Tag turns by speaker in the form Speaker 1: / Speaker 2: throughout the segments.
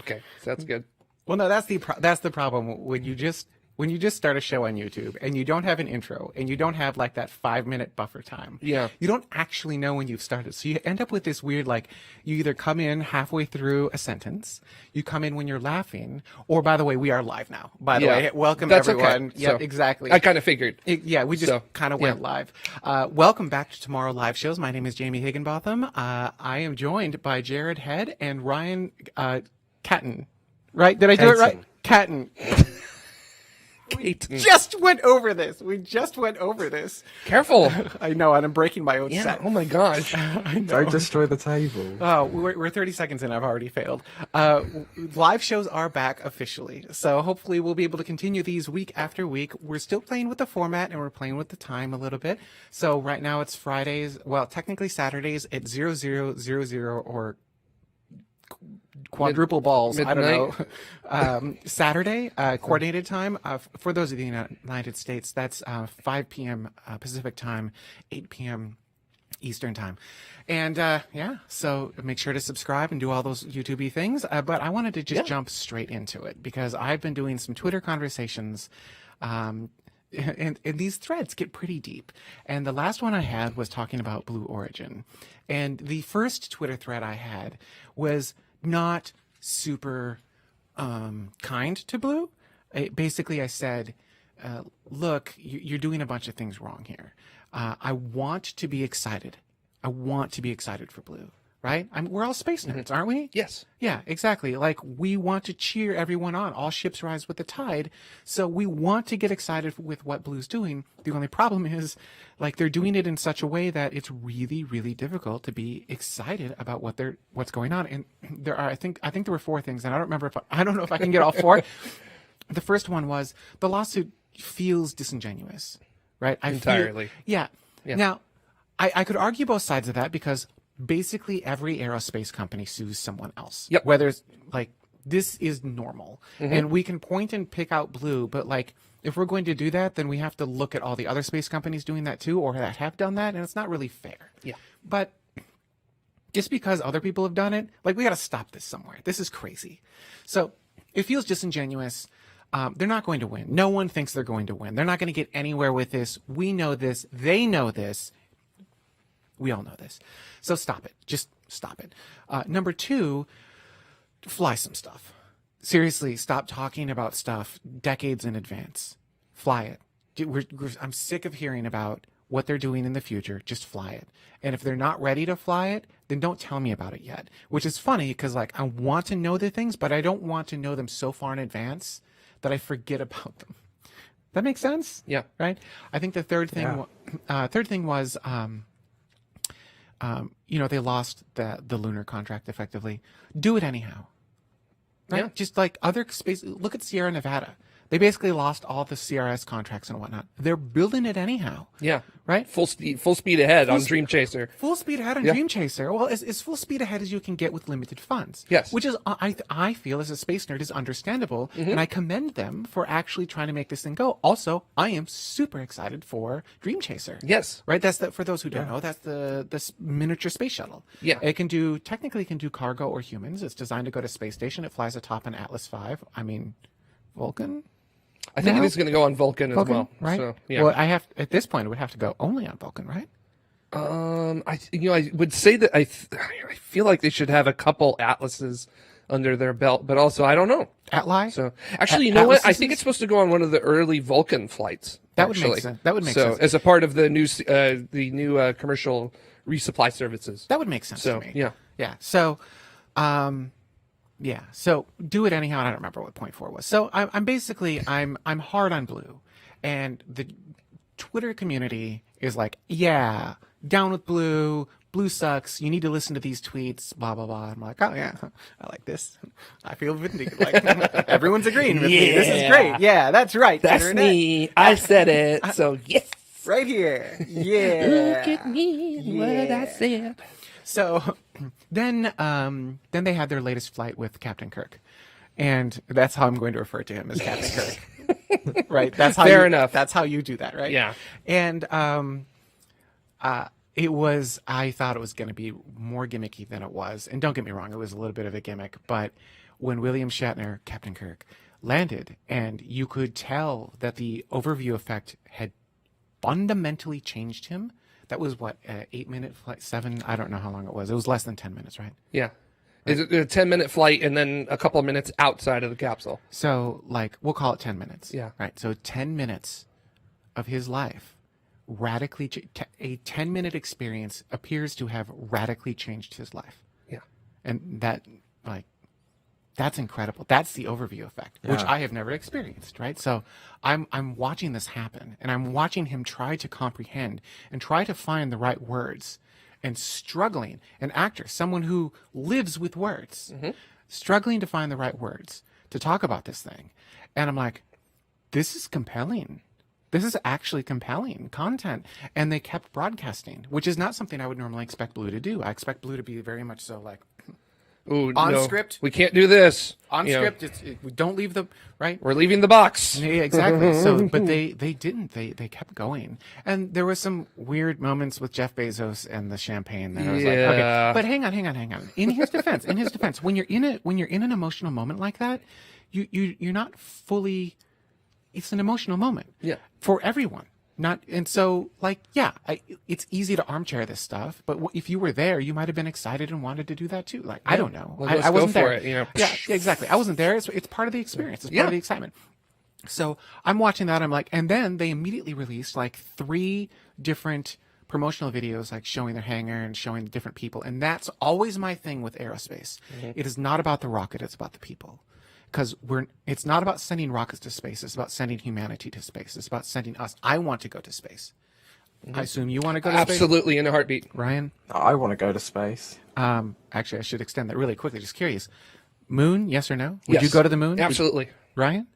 Speaker 1: Okay, so that's good.
Speaker 2: Well, no, that's the problem when you just start a show on YouTube and you don't have an intro and you don't have like that 5-minute buffer time.
Speaker 1: Yeah.
Speaker 2: You don't actually know when you've started. So you end up with this weird, like, you either come in halfway through a sentence, you come in when you're laughing, or by the way, we are live now. By the way, welcome
Speaker 1: That's
Speaker 2: everyone.
Speaker 1: okay.
Speaker 2: Yeah,
Speaker 1: So,
Speaker 2: exactly.
Speaker 1: I kind of figured.
Speaker 2: We just kind of went live. Welcome back to Tomorrow Live Shows. My name is Jamie Higginbotham. I am joined by Jared Head and Ryan Catton. Right? Did I do it right? Catton. We just went over this.
Speaker 1: Careful.
Speaker 2: I know, and I'm breaking my own set.
Speaker 1: Oh my gosh.
Speaker 2: I know.
Speaker 3: Don't destroy the table.
Speaker 2: Oh, we're 30 seconds in. I've already failed. Live shows are back officially. So hopefully we'll be able to continue these week after week. We're still playing with the format and we're playing with the time a little bit. So right now it's Fridays. Well, technically Saturdays at 0000 or quadruple balls.
Speaker 1: Midnight.
Speaker 2: I don't know. Saturday, coordinated time. For those of the United States, that's 5 p.m. Pacific time, 8 p.m. Eastern time. And so make sure to subscribe and do all those YouTube-y things. But I wanted to just jump straight into it because I've been doing some Twitter conversations. And these threads get pretty deep. And the last one I had was talking about Blue Origin. And the first Twitter thread I had was not super kind to Blue. Basically, I said, look, you're doing a bunch of things wrong here. I want to be excited. I want to be excited for Blue, right? We're all space nerds, aren't we?
Speaker 1: Yes.
Speaker 2: Yeah, exactly. Like, we want to cheer everyone on. All ships rise with the tide. So we want to get excited with what Blue's doing. The only problem is, like, they're doing it in such a way that it's really, really difficult to be excited about what's going on. And there are, I think there were 4 things, and I don't know if I can get all 4. The first one was the lawsuit feels disingenuous, right?
Speaker 1: Entirely.
Speaker 2: Yeah. Now, I could argue both sides of that because basically every aerospace company sues someone else.
Speaker 1: Yep.
Speaker 2: Whether it's like, this is normal. And we can point and pick out Blue, but like, if we're going to do that, then we have to look at all the other space companies doing that too, or that have done that, and it's not really fair.
Speaker 1: Yeah.
Speaker 2: But just because other people have done it, like, we got to stop this somewhere. This is crazy. So it feels disingenuous. They're not going to win. No one thinks they're going to win. They're not going to get anywhere with this. We know this. They know this. We all know this. So stop it. Just stop it. Number 2, fly some stuff. Seriously, stop talking about stuff decades in advance. Fly it. I'm sick of hearing about what they're doing in the future. Just fly it. And if they're not ready to fly it, then don't tell me about it yet. Which is funny because, like, I want to know the things, but I don't want to know them so far in advance that I forget about them. That makes sense?
Speaker 1: Yeah.
Speaker 2: Right? I think the third thing was... they lost the lunar contract effectively. Do it anyhow. Right?
Speaker 1: Yeah.
Speaker 2: Just like other space. Look at Sierra Nevada. They basically lost all the CRS contracts and whatnot. They're building it anyhow.
Speaker 1: Yeah.
Speaker 2: Right?
Speaker 1: Full speed ahead on Dream Chaser.
Speaker 2: Full speed ahead on Dream Chaser. Well, as full speed ahead as you can get with limited funds.
Speaker 1: Yes.
Speaker 2: Which is, I feel as a space nerd, is understandable. And I commend them for actually trying to make this thing go. Also, I am super excited for Dream Chaser.
Speaker 1: Yes.
Speaker 2: Right? That's for those who don't know, that's the miniature space shuttle.
Speaker 1: Yeah.
Speaker 2: It technically can do cargo or humans. It's designed to go to space station. It flies atop an Atlas V. I mean, Vulcan?
Speaker 1: I think it is going to go on Vulcan as well.
Speaker 2: Right?
Speaker 1: So, yeah.
Speaker 2: Well, at this point, it would have to go only on Vulcan, right?
Speaker 1: I would say that I feel like they should have a couple Atlases under their belt, but also I don't know.
Speaker 2: Atli?
Speaker 1: So actually, you know what? I think it's supposed to go on one of the early Vulcan flights.
Speaker 2: That would make sense. That would make sense.
Speaker 1: So as a part of the new commercial resupply services.
Speaker 2: That would make sense to me.
Speaker 1: Yeah.
Speaker 2: Yeah. So, so do it anyhow. And I don't remember what point 4 was. So I'm hard on Blue, and the Twitter community is like, yeah, down with Blue. Blue sucks. You need to listen to these tweets. Blah blah blah. I'm like, oh yeah, I like this. I feel vindicated. Like, everyone's agreeing with me. This is great. Yeah, that's right.
Speaker 1: That's
Speaker 2: Internet.
Speaker 1: me. I said it. So yes,
Speaker 2: right here. Yeah.
Speaker 1: Look at me and what I said.
Speaker 2: So then they had their latest flight with Captain Kirk, and that's how I'm going to refer to him, as Captain Kirk. Right? That's how
Speaker 1: Fair enough.
Speaker 2: That's how you do that, right?
Speaker 1: Yeah.
Speaker 2: And I thought it was going to be more gimmicky than it was. And don't get me wrong, it was a little bit of a gimmick, but when William Shatner, Captain Kirk, landed, and you could tell that the overview effect had fundamentally changed him. That was what, 8-minute flight, 7? I don't know how long it was. It was less than 10 minutes, right?
Speaker 1: Yeah. Is it a 10-minute flight and then a couple of minutes outside of the capsule?
Speaker 2: So, like, we'll call it 10 minutes.
Speaker 1: Yeah.
Speaker 2: Right. So 10 minutes of his life radically, a 10-minute experience appears to have radically changed his life.
Speaker 1: Yeah.
Speaker 2: And that, like, that's incredible. That's the overview effect, which I have never experienced, right? So I'm watching this happen, and I'm watching him try to comprehend and try to find the right words, and struggling, an actor, someone who lives with words, struggling to find the right words to talk about this thing. And I'm like, this is compelling. This is actually compelling content. And they kept broadcasting, which is not something I would normally expect Blue to do. I expect Blue to be very much so like,
Speaker 1: Ooh,
Speaker 2: on
Speaker 1: no,
Speaker 2: script.
Speaker 1: We can't do this.
Speaker 2: On script, we don't leave the, right?
Speaker 1: We're leaving the box.
Speaker 2: Yeah, exactly. So, but they didn't. They kept going. And there was some weird moments with Jeff Bezos and the champagne that I was like, okay. But hang on. In his defense, when you're in an emotional moment like that, you're not fully, it's an emotional moment.
Speaker 1: Yeah.
Speaker 2: For everyone. And so, like, it's easy to armchair this stuff, but if you were there, you might have been excited and wanted to do that too. Like, I don't know. I wasn't there.
Speaker 1: It, you know.
Speaker 2: Yeah, exactly. I wasn't there. It's part of the experience. It's part of the excitement. So I'm watching that. I'm like, and then they immediately released like 3 different promotional videos, like showing their hangar and showing the different people. And that's always my thing with aerospace. It is not about the rocket. It's about the people. Because it's not about sending rockets to space. It's about sending humanity to space. It's about sending us. I want to go to space. I assume you want to go to space?
Speaker 1: Absolutely, in a heartbeat.
Speaker 2: Ryan?
Speaker 3: I want to go to space.
Speaker 2: Actually, I should extend that really quickly. Just curious. Moon, yes or no? Would
Speaker 1: Yes.
Speaker 2: you go to the moon?
Speaker 1: Absolutely.
Speaker 2: Ryan?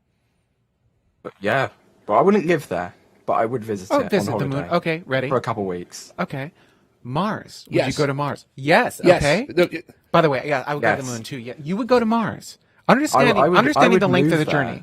Speaker 3: But yeah, but I wouldn't live there. But I would visit it
Speaker 2: Visit
Speaker 3: on
Speaker 2: the
Speaker 3: holiday
Speaker 2: moon. Okay, ready?
Speaker 3: for a couple weeks.
Speaker 2: Okay. Mars. Would
Speaker 1: Yes.
Speaker 2: you go to Mars? Yes.
Speaker 1: Yes.
Speaker 2: Okay. By the way, yeah, I would go to the
Speaker 3: Yes.
Speaker 2: moon too. Yeah, you would go to Mars. Understanding
Speaker 3: I would
Speaker 2: the length of
Speaker 3: move
Speaker 2: the
Speaker 3: there.
Speaker 2: journey.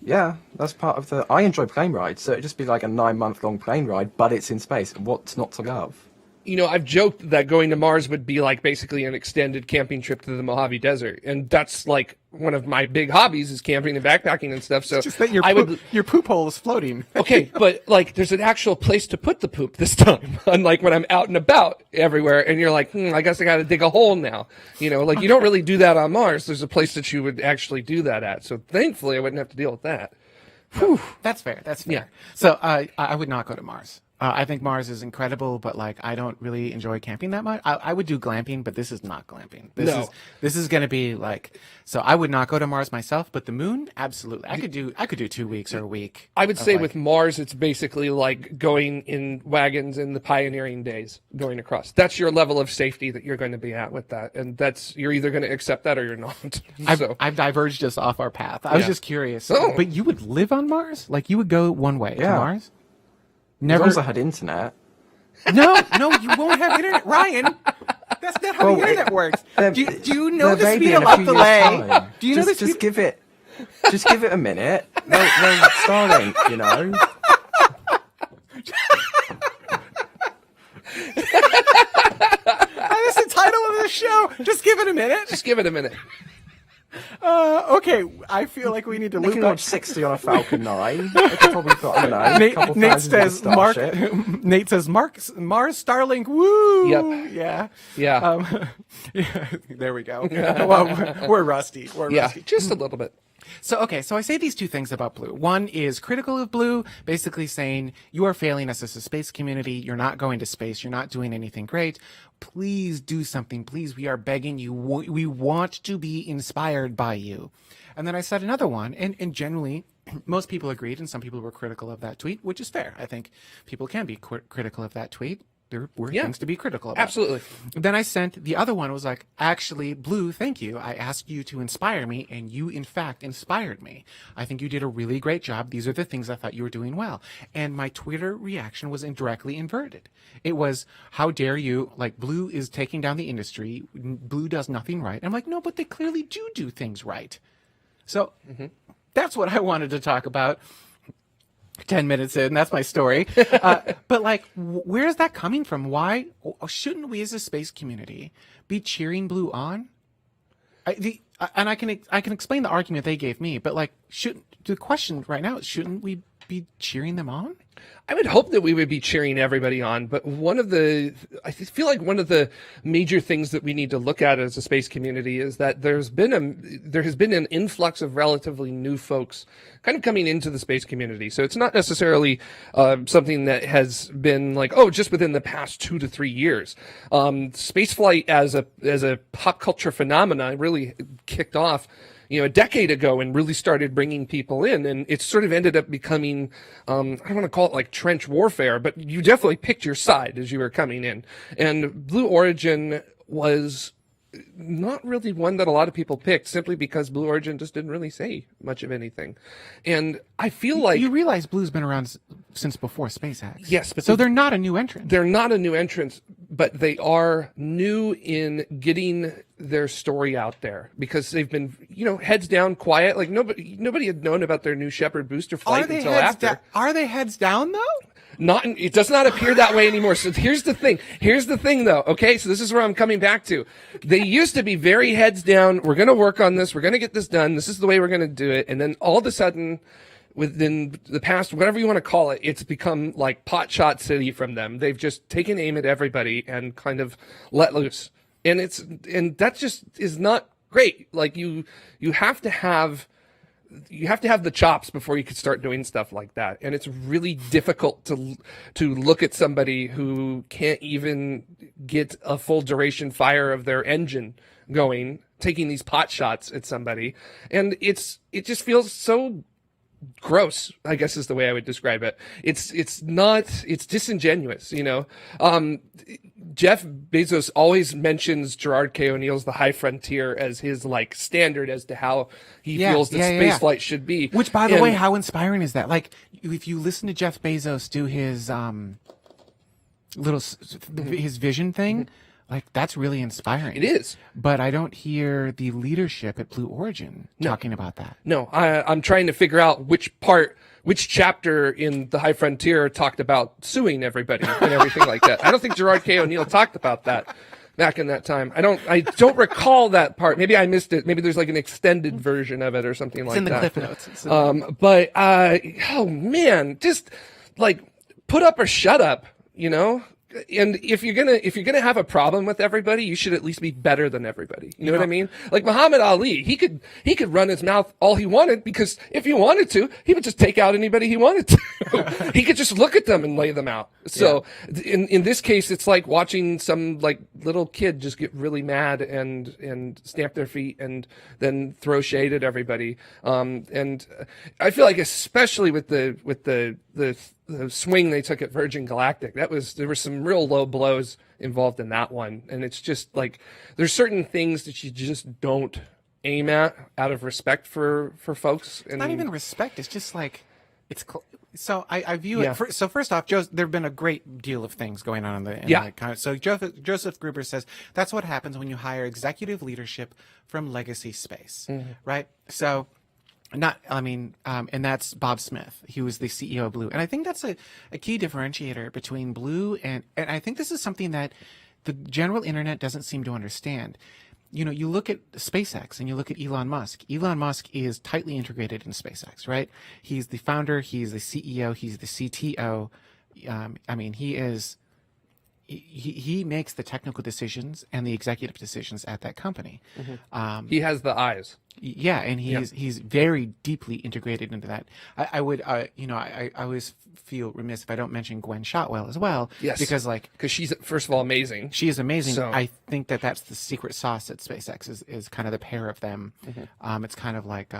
Speaker 3: Yeah, that's part of the. I enjoy plane rides, so it'd just be like a 9-month-long plane ride, but it's in space. What's not to love?
Speaker 1: You know, I've joked that going to Mars would be like basically an extended camping trip to the Mojave Desert, and that's like one of my big hobbies is camping and backpacking and stuff. So
Speaker 2: Just that your poop hole is floating.
Speaker 1: Okay, but like there's an actual place to put the poop this time, unlike when I'm out and about everywhere, and you're like, I guess I got to dig a hole now. You know, like you don't really do that on Mars. There's a place that you would actually do that at. So thankfully, I wouldn't have to deal with that. Whew.
Speaker 2: That's fair.
Speaker 1: Yeah.
Speaker 2: So I would not go to Mars. I think Mars is incredible, but like I don't really enjoy camping that much. I would do glamping, but this is not glamping. This is going to be like, so I would not go to Mars myself, but the moon, absolutely. I could do 2 weeks or a week.
Speaker 1: I would say with Mars, it's basically like going in wagons in the pioneering days, going across. That's your level of safety that you're going to be at with that, and you're either going to accept that or you're not.
Speaker 2: I've diverged us off our path. I was just curious.
Speaker 1: Oh.
Speaker 2: But you would live on Mars? Like you would go one way to
Speaker 3: Yeah.
Speaker 2: Mars?
Speaker 3: As
Speaker 2: Never.
Speaker 3: long as I had internet.
Speaker 2: No, you won't have internet, Ryan. That's not how the internet works. Do you know the speed of up delay? Do you know the speed?
Speaker 3: Just give it a minute. No, Starlink, you know.
Speaker 2: That's the title of the show. Just give it a minute.
Speaker 1: Just give it a minute.
Speaker 2: Okay, I feel like we need to
Speaker 3: You
Speaker 2: loop
Speaker 3: can
Speaker 2: back.
Speaker 3: watch 60 on a Falcon 9. I could probably put, I don't know, a couple
Speaker 2: Nate
Speaker 3: thousand on a
Speaker 2: says Mark.
Speaker 3: Starship.
Speaker 2: Nate says Mars Starlink. Woo!
Speaker 1: Yep.
Speaker 2: Yeah.
Speaker 1: Yeah.
Speaker 2: Yeah. There we go. Well, we're rusty. We're
Speaker 1: Yeah.
Speaker 2: rusty.
Speaker 1: Just a little bit.
Speaker 2: So I say these 2 things about Blue. One is critical of Blue, basically saying you are failing us as a space community. You're not going to space. You're not doing anything great. Please do something. Please, we are begging you. We want to be inspired by you. And then I said another one, and generally, most people agreed, and some people were critical of that tweet, which is fair. I think people can be critical of that tweet. There were things to be critical about.
Speaker 1: Absolutely.
Speaker 2: Then I sent the other one, was like, actually, Blue, thank you. I asked you to inspire me, and you, in fact, inspired me. I think you did a really great job. These are the things I thought you were doing well. And my Twitter reaction was indirectly inverted. It was, how dare you, like, Blue is taking down the industry. Blue does nothing right. I'm like, no, but they clearly do things right. So that's what I wanted to talk about. 10 minutes in, that's my story. But like, where is that coming from? Why shouldn't we as a space community be cheering Blue on? and I can explain the argument they gave me, but like, the question right now is, shouldn't we be cheering them on?
Speaker 1: I would hope that we would be cheering everybody on, but I feel like one of the major things that we need to look at as a space community is that there has been an influx of relatively new folks kind of coming into the space community. So it's not necessarily something that has been like, oh, just within the past 2 to 3 years. Spaceflight as a pop culture phenomena really kicked off a decade ago and really started bringing people in. And it sort of ended up becoming, I don't want to call it like trench warfare, but you definitely picked your side as you were coming in. And Blue Origin was not really one that a lot of people picked, simply because Blue Origin just didn't really say much of anything. And I feel like...
Speaker 2: You realize Blue's been around since before SpaceX.
Speaker 1: Yes, but
Speaker 2: so they're not a new entrant.
Speaker 1: They're not a new entrant, but they are new in getting their story out there, because they've been, heads down, quiet. Like nobody had known about their New Shepard booster flight until after.
Speaker 2: Are they heads down though?
Speaker 1: It does not appear that way anymore. So here's the thing though. Okay. So this is where I'm coming back to. They used to be very heads down. We're going to work on this. We're going to get this done. This is the way we're going to do it. And then all of a sudden, within the past, whatever you want to call it, it's become like Potshot City from them. They've just taken aim at everybody and kind of let loose. And that just is not great. Like you have to have the chops before you could start doing stuff like that. And it's really difficult to look at somebody who can't even get a full duration fire of their engine going, taking these pot shots at somebody. And it just feels so gross, I guess is the way I would describe it. It's disingenuous, Jeff Bezos always mentions Gerard K. O'Neill's The High Frontier as his like standard as to how he feels that spaceflight should be.
Speaker 2: Which, by the way, how inspiring is that? Like, if you listen to Jeff Bezos do his his vision thing, like, that's really inspiring.
Speaker 1: It is.
Speaker 2: But I don't hear the leadership at Blue Origin talking about that.
Speaker 1: No, I'm trying to figure out which chapter in The High Frontier talked about suing everybody and everything like that. I don't think Gerard K. O'Neill talked about that back in that time. I don't recall that part. Maybe I missed it. Maybe there's like an extended version of it or something like that.
Speaker 2: It's in the cliff notes.
Speaker 1: But oh man, just like put up or shut up, And if you're gonna have a problem with everybody, you should at least be better than everybody. You know what I mean? Like Muhammad Ali, he could run his mouth all he wanted, because if he wanted to, he would just take out anybody he wanted to. He could just look at them and lay them out. So in this case, it's like watching some like little kid just get really mad and stamp their feet and then throw shade at everybody. And I feel like, especially with the swing they took at Virgin Galactic, there were some real low blows involved in that one. And it's just like, there's certain things that you just don't aim at out of respect for folks. And
Speaker 2: It's not even respect. It's just like, so I view it. So first off, there have been a great deal of things going on so Joseph Gruber says that's what happens when you hire executive leadership from legacy space, right? So, and that's Bob Smith. He was the CEO of Blue. And I think that's a key differentiator between Blue and I think this is something that the general internet doesn't seem to understand. You look at SpaceX and you look at Elon Musk. Elon Musk is tightly integrated in SpaceX, right? He's the founder, he's the CEO, he's the CTO. He makes the technical decisions and the executive decisions at that company.
Speaker 1: He has the eyes.
Speaker 2: Yeah, and he's very deeply integrated into that. I always feel remiss if I don't mention Gwen Shotwell as well.
Speaker 1: Yes, because she's, first of all, amazing.
Speaker 2: She is amazing.
Speaker 1: So.
Speaker 2: I think that's the secret sauce at SpaceX is kind of the pair of them. It's kind of like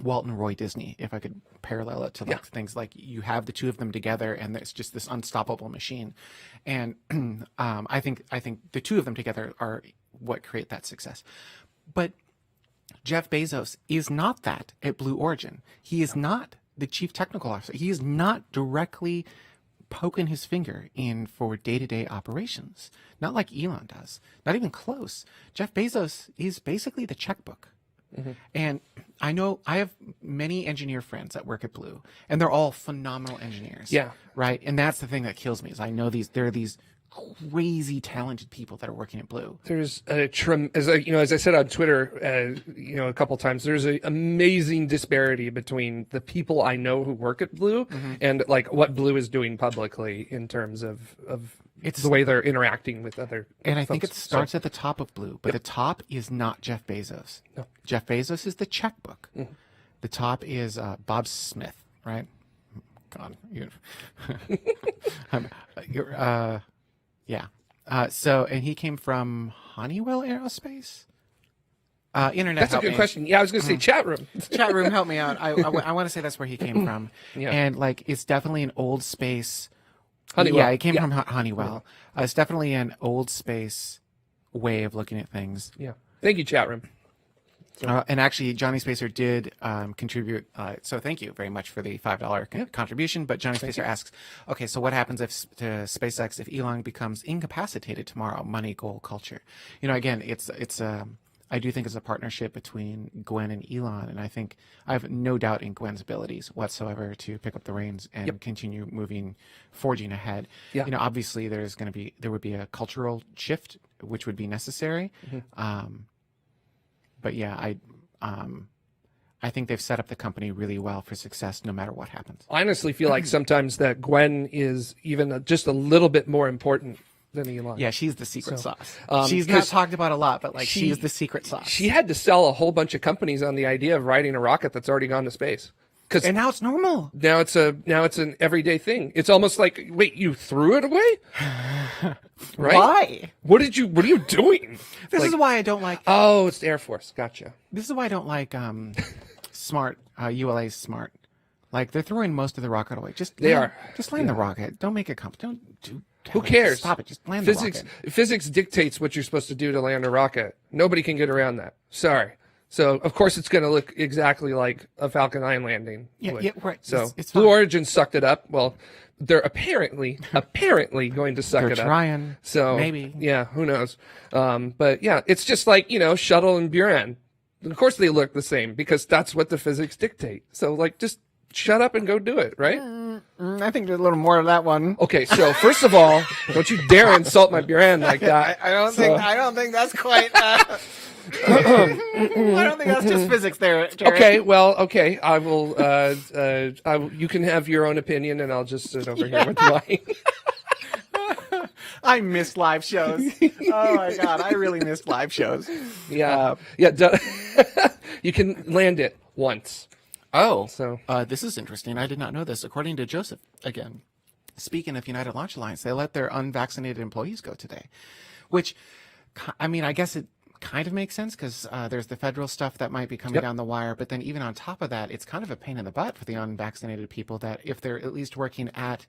Speaker 2: Walt and Roy Disney, if I could parallel it to things like you have the two of them together and it's just this unstoppable machine. And I think the two of them together are what create that success. But Jeff Bezos is not that at Blue Origin. He is not the chief technical officer. He is not directly poking his finger in for day-to-day operations. Not like Elon does. Not even close. Jeff Bezos is basically the checkbook. And I know I have many engineer friends that work at Blue, and they're all phenomenal engineers.
Speaker 1: Yeah.
Speaker 2: Right. And that's the thing that kills me is I know there are these crazy talented people that are working at Blue.
Speaker 1: There's as I said on Twitter, a couple times, there's an amazing disparity between the people I know who work at Blue and like what Blue is doing publicly in terms of it's the way they're interacting with other.
Speaker 2: And I think
Speaker 1: folks.
Speaker 2: it starts at the top of Blue, but the top is not Jeff Bezos.
Speaker 1: No.
Speaker 2: Jeff Bezos is the checkbook. The top is Bob Smith, right? God, yeah. So, and he came from Honeywell Aerospace. Internet.
Speaker 1: That's a
Speaker 2: help
Speaker 1: good
Speaker 2: me.
Speaker 1: question. Yeah, I was going to say chat room.
Speaker 2: Chat room, help me out. I want to say that's where he came from.
Speaker 1: Yeah.
Speaker 2: And like, it's definitely an old space.
Speaker 1: Honeywell.
Speaker 2: Yeah, it came from Honeywell. It's definitely an old space way of looking at things.
Speaker 1: Yeah. Thank you, chat room.
Speaker 2: And actually, Johnny Spacer did contribute. So thank you very much for the $5 contribution. But Johnny Spacer asks, okay, so what happens if to SpaceX if Elon becomes incapacitated tomorrow? Money, goal, culture. Again, it's I do think it's a partnership between Gwen and Elon, and I think I have no doubt in Gwen's abilities whatsoever to pick up the reins and continue forging ahead.
Speaker 1: Yeah.
Speaker 2: Obviously there would be a cultural shift which would be necessary. But yeah, I think they've set up the company really well for success no matter what happens.
Speaker 1: I honestly feel like sometimes that Gwen is even just a little bit more important than Elon.
Speaker 2: Yeah, she's the secret sauce. She's not talked about a lot, but she is the secret sauce.
Speaker 1: She had to sell a whole bunch of companies on the idea of riding a rocket that's already gone to space.
Speaker 2: And now it's normal.
Speaker 1: Now it's an everyday thing. It's almost like, wait, you threw it away? Right?
Speaker 2: Why?
Speaker 1: What are you doing?
Speaker 2: This is why I don't like.
Speaker 1: Oh, it's the Air Force. Gotcha.
Speaker 2: This is why I don't like smart ULA's smart. Like they're throwing most of the rocket away. Just land the rocket. Don't make it Don't do.
Speaker 1: Who cares?
Speaker 2: Stop it. Just land the rocket.
Speaker 1: Physics dictates what you're supposed to do to land a rocket. Nobody can get around that. Sorry. So, of course, it's going to look exactly like a Falcon 9 landing.
Speaker 2: Yeah, right.
Speaker 1: So,
Speaker 2: it's
Speaker 1: Blue
Speaker 2: fine.
Speaker 1: Origin sucked it up. Well, they're apparently going to suck
Speaker 2: They're
Speaker 1: it up.
Speaker 2: trying.
Speaker 1: So,
Speaker 2: maybe.
Speaker 1: Yeah, who knows? But, yeah, it's just like, Shuttle and Buran. Of course, they look the same because that's what the physics dictate. So, like, just shut up and go do it, right?
Speaker 2: I think there's a little more to that one.
Speaker 1: Okay, so first of all, don't you dare insult my Buran like that.
Speaker 2: I don't think that's quite. I don't think that's just physics there, Jared.
Speaker 1: Okay, well, okay. I will. You can have your own opinion, and I'll just sit over here with mine.
Speaker 2: I miss live shows. Oh my god, I really miss live shows.
Speaker 1: Yeah, you can land it once.
Speaker 2: Oh,
Speaker 1: So
Speaker 2: this is interesting. I did not know this. According to Joseph, again, speaking of United Launch Alliance, they let their unvaccinated employees go today, which, I mean, I guess it kind of makes sense because there's the federal stuff that might be coming down the wire. But then even on top of that, it's kind of a pain in the butt for the unvaccinated people that if they're at least working at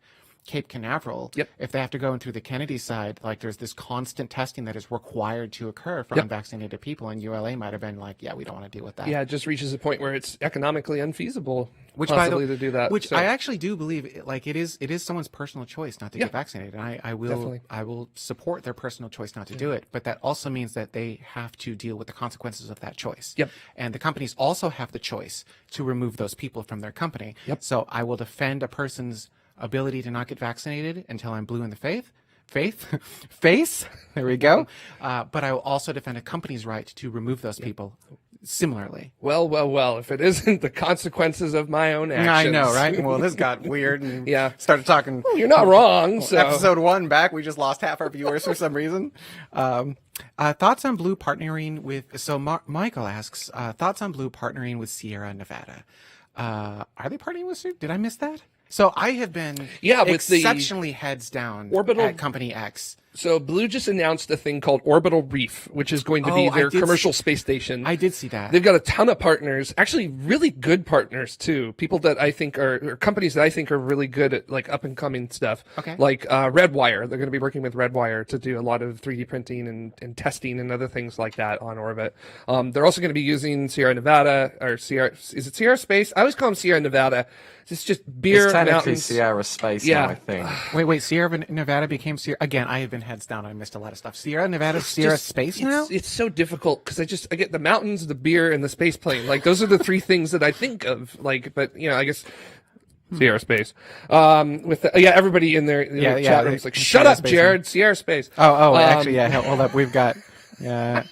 Speaker 2: Cape Canaveral, if they have to go in through the Kennedy side, like there's this constant testing that is required to occur for unvaccinated people, and ULA might have been like, yeah, we don't want to deal with that.
Speaker 1: yeah, it just reaches a point where it's economically unfeasible,
Speaker 2: Which
Speaker 1: possibly to do that.
Speaker 2: Which
Speaker 1: So,
Speaker 2: I actually do believe, like it is someone's personal choice not to get vaccinated, and I will support their personal choice not to do it. But that also means that they have to deal with the consequences of that choice.
Speaker 1: Yep.
Speaker 2: And the companies also have the choice to remove those people from their company.
Speaker 1: Yep.
Speaker 2: So I will defend a person's ability to not get vaccinated until I'm blue in the face. There we go. But I will also defend a company's right to remove those people. Similarly.
Speaker 1: well. If it isn't the consequences of my own actions,
Speaker 2: I know, right? Well, this got weird and started talking.
Speaker 1: Well, you're not wrong. So.
Speaker 2: Episode 1 back, we just lost half our viewers for some reason. Thoughts on Blue partnering with? So Michael asks, thoughts on Blue partnering with Sierra Nevada? Are they partnering with? Did I miss that? So I have been
Speaker 1: with
Speaker 2: exceptionally heads down at Company X.
Speaker 1: So Blue just announced a thing called Orbital Reef, which is going to be their commercial space station.
Speaker 2: I did see that.
Speaker 1: They've got a ton of partners, actually really good partners too. People that I think or companies that I think are really good at like up and coming stuff.
Speaker 2: Okay.
Speaker 1: Like Redwire. They're going to be working with Redwire to do a lot of 3D printing and testing and other things like that on orbit. They're also going to be using Sierra Nevada or is it Sierra Space? I always call them Sierra Nevada. It's just beer,
Speaker 3: it's technically
Speaker 1: mountains.
Speaker 3: Sierra Space now, I think.
Speaker 2: Wait, Sierra Nevada became Sierra again. I have been heads down. I missed a lot of stuff. Sierra Nevada, Sierra Space now.
Speaker 1: It's so difficult because I get the mountains, the beer, and the space plane. Like those are the three things that I think of. Like, but I guess Sierra Space. Everybody in there, chat room's like, shut up, Jared, Sierra Space.
Speaker 2: Actually, hold up. We've got, hang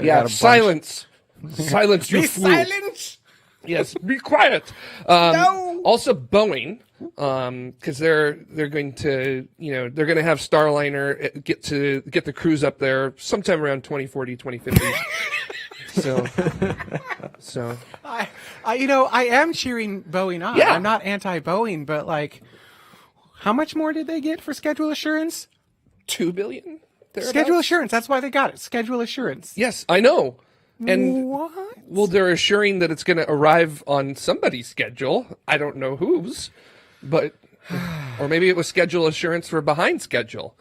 Speaker 2: on.
Speaker 1: Silence. Silence, you
Speaker 2: Be
Speaker 1: fool.
Speaker 2: silent!
Speaker 1: Yes, be quiet.
Speaker 2: No!
Speaker 1: Also, Boeing, because they're going to, they're going to have Starliner get the crews up there sometime around 2040, 2050. So.
Speaker 2: I am cheering Boeing on.
Speaker 1: Yeah.
Speaker 2: I'm not anti-Boeing, but like, how much more did they get for schedule assurance?
Speaker 1: $2 billion.
Speaker 2: Schedule assurance. That's why they got it. Schedule assurance.
Speaker 1: Yes, I know. And
Speaker 2: what?
Speaker 1: Well, they're assuring that it's going to arrive on somebody's schedule. I don't know whose, but or maybe it was schedule assurance for behind schedule.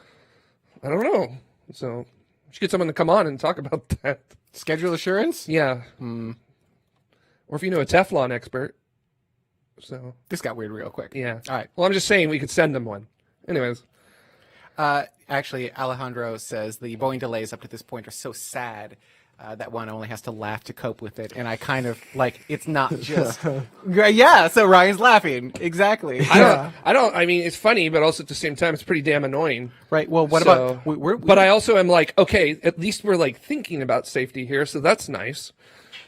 Speaker 1: I don't know. So we should get someone to come on and talk about that.
Speaker 2: Schedule assurance?
Speaker 1: Yeah. Or if you know a Teflon expert. So
Speaker 2: this got weird real quick.
Speaker 1: Yeah.
Speaker 2: All right.
Speaker 1: Well, I'm just saying we could send them one. Anyways.
Speaker 2: Actually, Alejandro says the Boeing delays up to this point are so sad that one only has to laugh to cope with it. And I kind of like, it's not just, yeah. So Ryan's laughing. Exactly.
Speaker 1: I mean, it's funny, but also at the same time, it's pretty damn annoying.
Speaker 2: Right. Well, what about,
Speaker 1: but I also am like, okay, at least we're like thinking about safety here. So that's nice.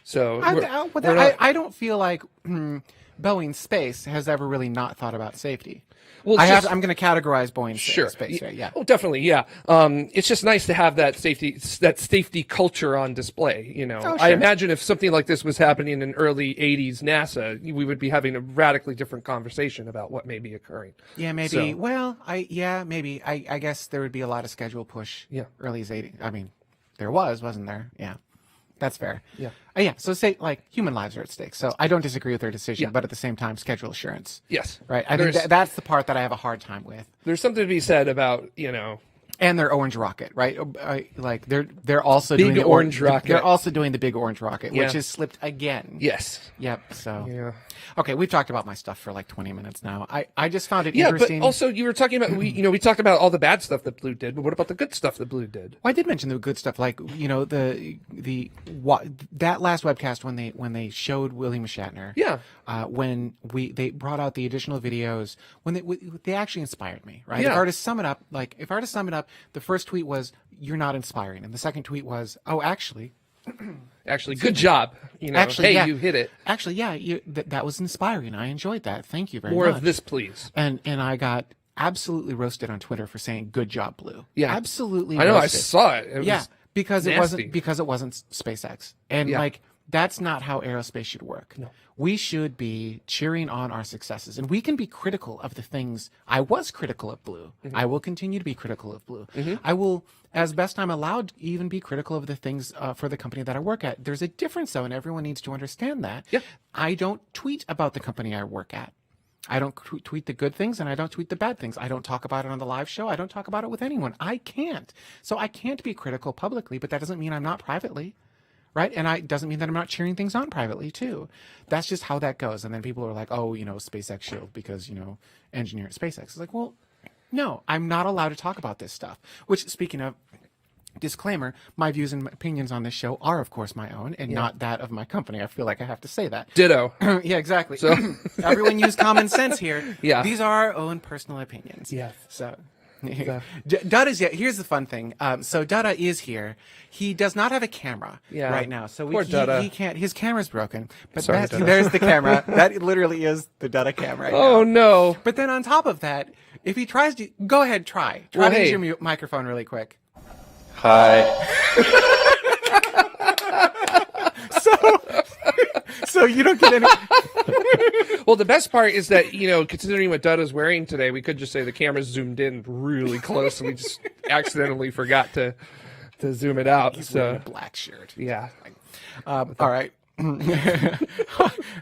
Speaker 1: So
Speaker 2: I don't feel like Boeing Space has ever really not thought about safety.
Speaker 1: Well,
Speaker 2: I'm going to categorize Boeing Space. Right? Yeah.
Speaker 1: Oh, definitely. Yeah. It's just nice to have that safety culture on display.
Speaker 2: Sure.
Speaker 1: I imagine if something like this was happening in early '80s NASA, we would be having a radically different conversation about what may be occurring.
Speaker 2: Yeah, maybe. So, well, maybe. I guess there would be a lot of schedule push.
Speaker 1: Yeah.
Speaker 2: Early '80s. I mean, there wasn't there? Yeah. That's fair.
Speaker 1: Yeah.
Speaker 2: Yeah. So say like human lives are at stake. So I don't disagree with their decision, but at the same time, schedule assurance.
Speaker 1: Yes.
Speaker 2: Right. I think that's the part that I have a hard time with.
Speaker 1: There's something to be said about,
Speaker 2: and their orange rocket, right? Like they're also
Speaker 1: big
Speaker 2: doing the
Speaker 1: orange rocket.
Speaker 2: They're also doing the big orange rocket, which has slipped again.
Speaker 1: Yes.
Speaker 2: Yep. So.
Speaker 1: Yeah.
Speaker 2: Okay, we've talked about my stuff for like 20 minutes now. I just found it interesting.
Speaker 1: Yeah, but also you were talking about we talked about all the bad stuff that Blue did, but what about the good stuff that Blue did?
Speaker 2: Well, I did mention the good stuff, like that last webcast when they showed William Shatner.
Speaker 1: Yeah.
Speaker 2: When they brought out the additional videos, when they actually inspired me, right?
Speaker 1: Yeah.
Speaker 2: If I were to sum it up, the first tweet was, "You're not inspiring," and the second tweet was, "Oh, actually,
Speaker 1: good job.
Speaker 2: Actually,
Speaker 1: you hit it.
Speaker 2: Actually, yeah, that was inspiring. I enjoyed that. Thank you very
Speaker 1: much. More
Speaker 2: of
Speaker 1: this, please."
Speaker 2: And I got absolutely roasted on Twitter for saying "good job, Blue."
Speaker 1: Yeah,
Speaker 2: absolutely.
Speaker 1: I know.
Speaker 2: Roasted.
Speaker 1: I saw it.
Speaker 2: Yeah, because
Speaker 1: nasty.
Speaker 2: it wasn't SpaceX, and that's not how aerospace should work. No. We should be cheering on our successes, and we can be critical of the things. I was critical of Blue. Mm-hmm. I will continue to be critical of Blue. Mm-hmm. I will, as best I'm allowed, even be critical of the things for the company that I work at. There's a difference, though, and everyone needs to understand that.
Speaker 1: Yeah.
Speaker 2: I don't tweet about the company I work at. I don't tweet the good things, and I don't tweet the bad things. I don't talk about it on the live show. I don't talk about it with anyone. I can't. So I can't be critical publicly, but that doesn't mean I'm not privately. Right. And it doesn't mean that I'm not cheering things on privately, too. That's just how that goes. And then people are like, oh, SpaceX shield because, engineer at SpaceX. It's like, well, no, I'm not allowed to talk about this stuff. Which, speaking of, disclaimer, my views and opinions on this show are, of course, my own and not that of my company. I feel like I have to say that.
Speaker 1: Ditto.
Speaker 2: Yeah, exactly. So everyone use common sense here.
Speaker 1: Yeah.
Speaker 2: These are our own personal opinions.
Speaker 1: Yes.
Speaker 2: So. Dada's here's the fun thing. So Dada is here. He does not have a camera right now. So he can't. His camera's broken. But there's the camera. That literally is the Dada camera.
Speaker 1: Oh no!
Speaker 2: But then on top of that, if he tries to go ahead, try to use your microphone really quick.
Speaker 3: Hi.
Speaker 2: So you don't get any.
Speaker 1: Well, the best part is that, considering what Dada's wearing today, we could just say the camera's zoomed in really close, and we just accidentally forgot to zoom it out.
Speaker 2: He's wearing a black shirt.
Speaker 1: Yeah.
Speaker 2: All right.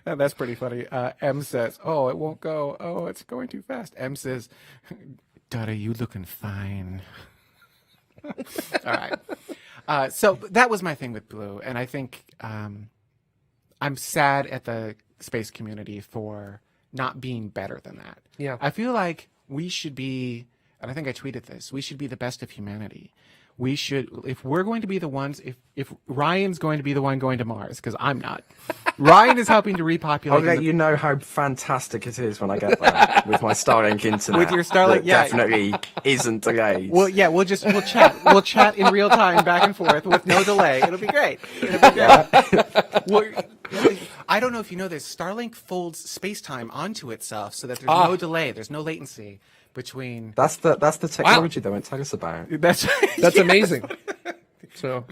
Speaker 2: That's pretty funny. M says, "Oh, it won't go. Oh, it's going too fast." M says, "Dada, you looking fine." All right. So that was my thing with Blue, and I think I'm sad at the space community for not being better than that.
Speaker 1: Yeah.
Speaker 2: I feel like we should be, and I think I tweeted this, we should be the best of humanity. We should, if we're going to be the ones, if Ryan's going to be the one going to Mars, because I'm not, Ryan is helping to
Speaker 3: I'll
Speaker 2: repopulate.
Speaker 3: let you know how fantastic it is when I get there with my Starlink internet.
Speaker 2: With your Starlink,
Speaker 3: that
Speaker 2: yeah.
Speaker 3: definitely isn't delayed.
Speaker 2: Well, yeah, we'll chat. We'll chat in real time, back and forth, with no delay. It'll be great. It'll be great. Well, I don't know if you know this. Starlink folds space-time onto itself so that there's no delay. There's no latency between.
Speaker 3: That's the technology they won't tell us about.
Speaker 2: That's
Speaker 1: amazing. So,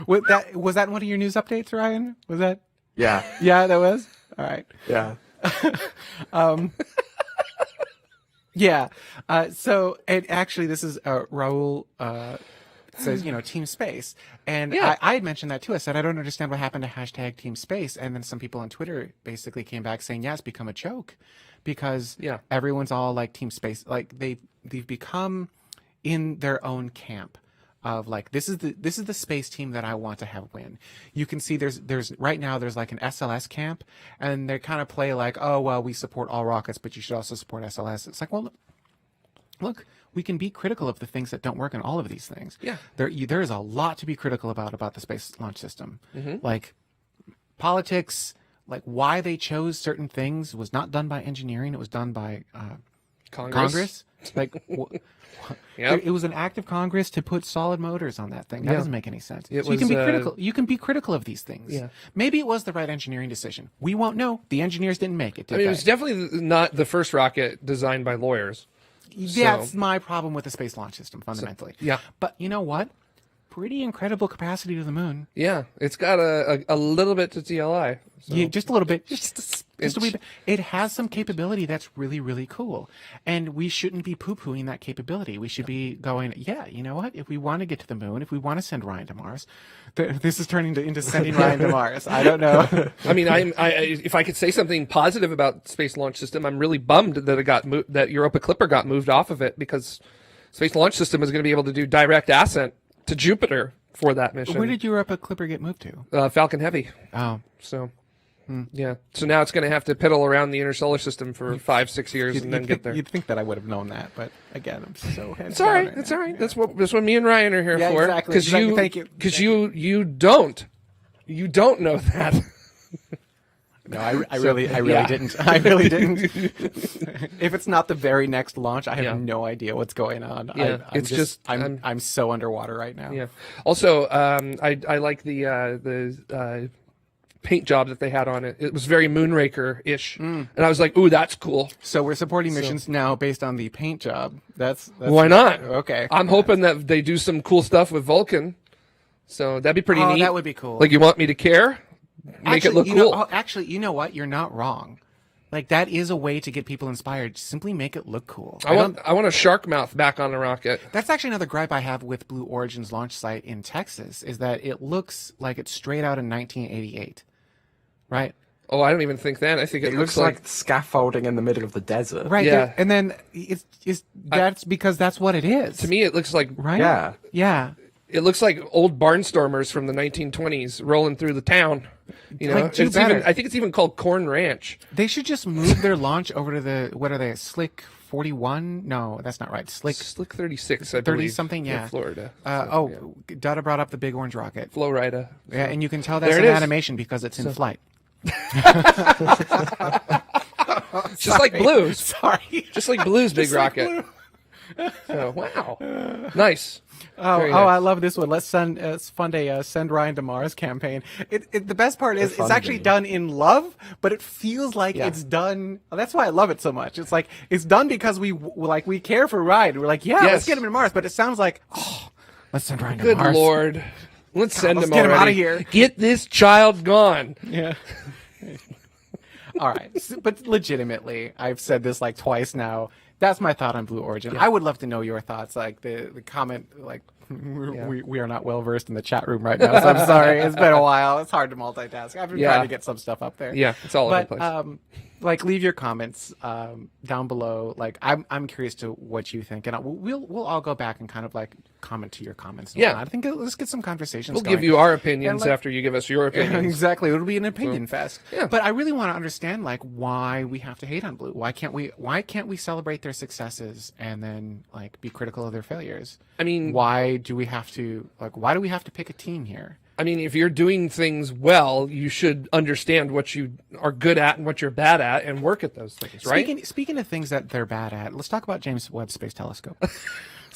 Speaker 2: was that one of your news updates, Ryan? Was that?
Speaker 3: Yeah.
Speaker 2: Yeah, that was. All right.
Speaker 3: Yeah.
Speaker 2: Yeah. So, and actually, this is Raul says, Team Space. And
Speaker 1: Yeah.
Speaker 2: I had mentioned that too. I said, I don't understand what happened to hashtag Team Space. And then some people on Twitter basically came back saying, yeah, it's become a joke because everyone's all like Team Space. Like they've become in their own camp of like, this is the space team that I want to have win. You can see there's right now there's like an SLS camp, and they kind of play like, oh, well, we support all rockets, but you should also support SLS. It's like, well, look, we can be critical of the things that don't work in all of these things.
Speaker 1: Yeah.
Speaker 2: There is a lot to be critical about the Space Launch System.
Speaker 1: Mm-hmm.
Speaker 2: Like politics, like why they chose certain things was not done by engineering. It was done by Congress. Like, it was an act of Congress to put solid motors on that thing. That doesn't make any sense. You can be critical. You can be critical of these things.
Speaker 1: Yeah.
Speaker 2: Maybe it was the right engineering decision. We won't know. The engineers didn't make it.
Speaker 1: it was definitely not the first rocket designed by lawyers.
Speaker 2: That's my problem with the Space Launch System, fundamentally.
Speaker 1: Yeah.
Speaker 2: But you know what? Pretty incredible capacity to the moon.
Speaker 1: Yeah, it's got a little bit to TLI. So.
Speaker 2: Yeah, just a little bit. Just a wee bit. It has some capability that's really, really cool. And we shouldn't be poo-pooing that capability. We should be going, yeah, you know what? If we want to get to the moon, if we want to send Ryan to Mars, this is turning into sending Ryan to Mars. I don't know.
Speaker 1: I mean, if I could say something positive about Space Launch System, I'm really bummed that it got that Europa Clipper got moved off of it, because Space Launch System is going to be able to do direct ascent to Jupiter for that mission.
Speaker 2: Where did Europa Clipper get moved to?
Speaker 1: Falcon Heavy.
Speaker 2: Oh.
Speaker 1: So, yeah. So now it's going to have to piddle around the inner solar system for 5-6 years and then get there.
Speaker 2: You'd think that I would have known that, but again, I'm so heads
Speaker 1: It's all right.
Speaker 2: down
Speaker 1: It's all right. That's what me and Ryan are here
Speaker 2: Yeah,
Speaker 1: for.
Speaker 2: exactly.
Speaker 1: Because
Speaker 2: Exactly. Thank you.
Speaker 1: Because you don't know that.
Speaker 2: No, I really didn't. I really didn't. If it's not the very next launch, I have no idea what's going on.
Speaker 1: Yeah,
Speaker 2: I'm so underwater right now.
Speaker 1: Yeah. Also, I like the paint job that they had on it. It was very Moonraker-ish, and I was like, "Ooh, that's cool."
Speaker 2: So we're supporting missions now based on the paint job. That's
Speaker 1: Why not?
Speaker 2: Okay.
Speaker 1: I'm hoping that they do some cool stuff with Vulcan. So that'd be pretty neat.
Speaker 2: That would be cool.
Speaker 1: Like, you want me to care? Make it look cool.
Speaker 2: Actually, you know what? You're not wrong. Like, that is a way to get people inspired. Simply make it look cool.
Speaker 1: I want a shark mouth back on the rocket.
Speaker 2: That's actually another gripe I have with Blue Origin's launch site in Texas, is that it looks like it's straight out in 1988. Right?
Speaker 1: Oh, I don't even think that. I think it looks
Speaker 3: like scaffolding in the middle of the desert.
Speaker 2: Right.
Speaker 1: Yeah.
Speaker 2: And then that's because that's what it is.
Speaker 1: To me, it looks like
Speaker 2: right?
Speaker 3: Yeah.
Speaker 2: Yeah.
Speaker 1: It looks like old barnstormers from the 1920s rolling through the town. You know,
Speaker 2: Like,
Speaker 1: I think it's even called Corn Ranch.
Speaker 2: They should just move their launch over to the, what are they, Slick 41? No, that's not right. Slick
Speaker 1: 36, I
Speaker 2: 30
Speaker 1: believe.
Speaker 2: something, yeah.
Speaker 1: Florida.
Speaker 2: Dada brought up the big orange rocket.
Speaker 1: Florida.
Speaker 2: Yeah, and you can tell that's
Speaker 1: There
Speaker 2: an
Speaker 1: it is.
Speaker 2: animation because it's in flight.
Speaker 1: Just like Blue's.
Speaker 2: Sorry.
Speaker 1: Just like Blue's big rocket.
Speaker 2: Blue.
Speaker 1: So, wow. Nice. Very nice.
Speaker 2: I love this one. Let's send. It's fun to send Ryan to Mars campaign. The best part is it's actually done in love, but it feels like it's done. That's why I love it so much. It's like it's done because we care for Ryan. We're like, let's get him to Mars. But it sounds like, let's send Ryan to
Speaker 1: Good
Speaker 2: Mars.
Speaker 1: Lord. Let's send him
Speaker 2: get him
Speaker 1: already.
Speaker 2: out of here.
Speaker 1: Get this child gone.
Speaker 2: Yeah. All right, but legitimately, I've said this like twice now. That's my thought on Blue Origin. I would love to know your thoughts. Like the comment, like we are not well versed in the chat room right now, so I'm sorry. It's been a while. It's hard to multitask. I've been trying to get some stuff up there.
Speaker 1: Yeah, it's all over the place.
Speaker 2: Like, leave your comments down below. Like, I'm curious to what you think, and we'll all go back and kind of like comment to your comments.
Speaker 1: Yeah,
Speaker 2: I think let's get some conversations.
Speaker 1: We'll
Speaker 2: going.
Speaker 1: give you our opinions after you give us your opinions.
Speaker 2: Exactly, it'll be an opinion fest.
Speaker 1: Yeah.
Speaker 2: But I really want to understand like why we have to hate on Blue. Why can't we celebrate their successes and then like be critical of their failures?
Speaker 1: I mean,
Speaker 2: why do we have to pick a team here?
Speaker 1: I mean, if you're doing things well, you should understand what you are good at and what you're bad at and work at those things, right?
Speaker 2: Speaking of things that they're bad at, let's talk about James Webb Space Telescope.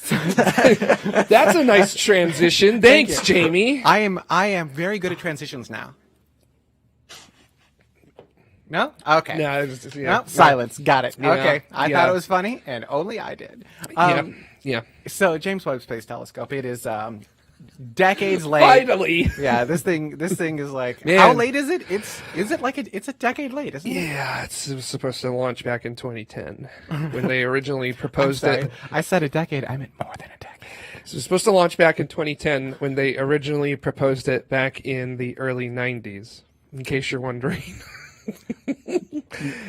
Speaker 1: That's a nice transition. Thanks, Jamie.
Speaker 2: I am very good at transitions now. No? Okay.
Speaker 1: No,
Speaker 2: No? Silence. Got it.
Speaker 1: Yeah.
Speaker 2: Okay. I
Speaker 1: Yeah.
Speaker 2: thought it was funny, and only I did.
Speaker 1: Yeah.
Speaker 2: So James Webb Space Telescope, it is decades late.
Speaker 1: Finally.
Speaker 2: Yeah, this thing is like,
Speaker 1: Man.
Speaker 2: how late is it? It's a decade late, isn't it?
Speaker 1: Yeah, it was supposed to launch back in 2010 when they originally proposed
Speaker 2: Sorry.
Speaker 1: it.
Speaker 2: I said a decade. I meant more than a decade.
Speaker 1: So it was supposed to launch back in 2010 when they originally proposed it back in the early 90s, in case you're wondering.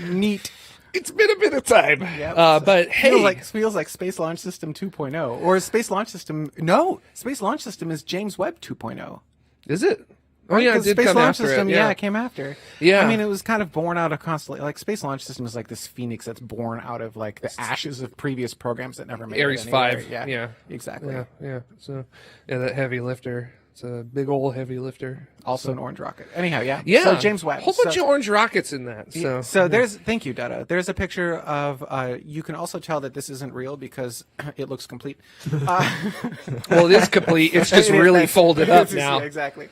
Speaker 2: Neat.
Speaker 1: It's been a bit of time.
Speaker 2: Yep.
Speaker 1: But hey.
Speaker 2: Feels like Space Launch System 2.0 or Space Launch System. No, Space Launch System is James Webb 2.0.
Speaker 1: Is it? Oh yeah, it did
Speaker 2: Space
Speaker 1: come
Speaker 2: Launch
Speaker 1: after
Speaker 2: System,
Speaker 1: it.
Speaker 2: yeah, it came after.
Speaker 1: Yeah.
Speaker 2: I mean, it was kind of born out of constantly like Space Launch System is like this phoenix that's born out of like the ashes of previous programs that never made
Speaker 1: Ares
Speaker 2: it
Speaker 1: 5.
Speaker 2: anywhere.
Speaker 1: Yeah.
Speaker 2: Exactly.
Speaker 1: Yeah. So, yeah, that heavy lifter. It's a big old heavy lifter.
Speaker 2: Also an orange rocket. Anyhow, yeah.
Speaker 1: Yeah.
Speaker 2: So James Webb.
Speaker 1: A whole bunch of orange rockets in that. So
Speaker 2: there's thank you, Dada. There's a picture of you can also tell that this isn't real because it looks complete.
Speaker 1: well, it is complete. It's just
Speaker 2: It is
Speaker 1: really
Speaker 2: nice.
Speaker 1: folded up
Speaker 2: Yeah,
Speaker 1: now.
Speaker 2: exactly.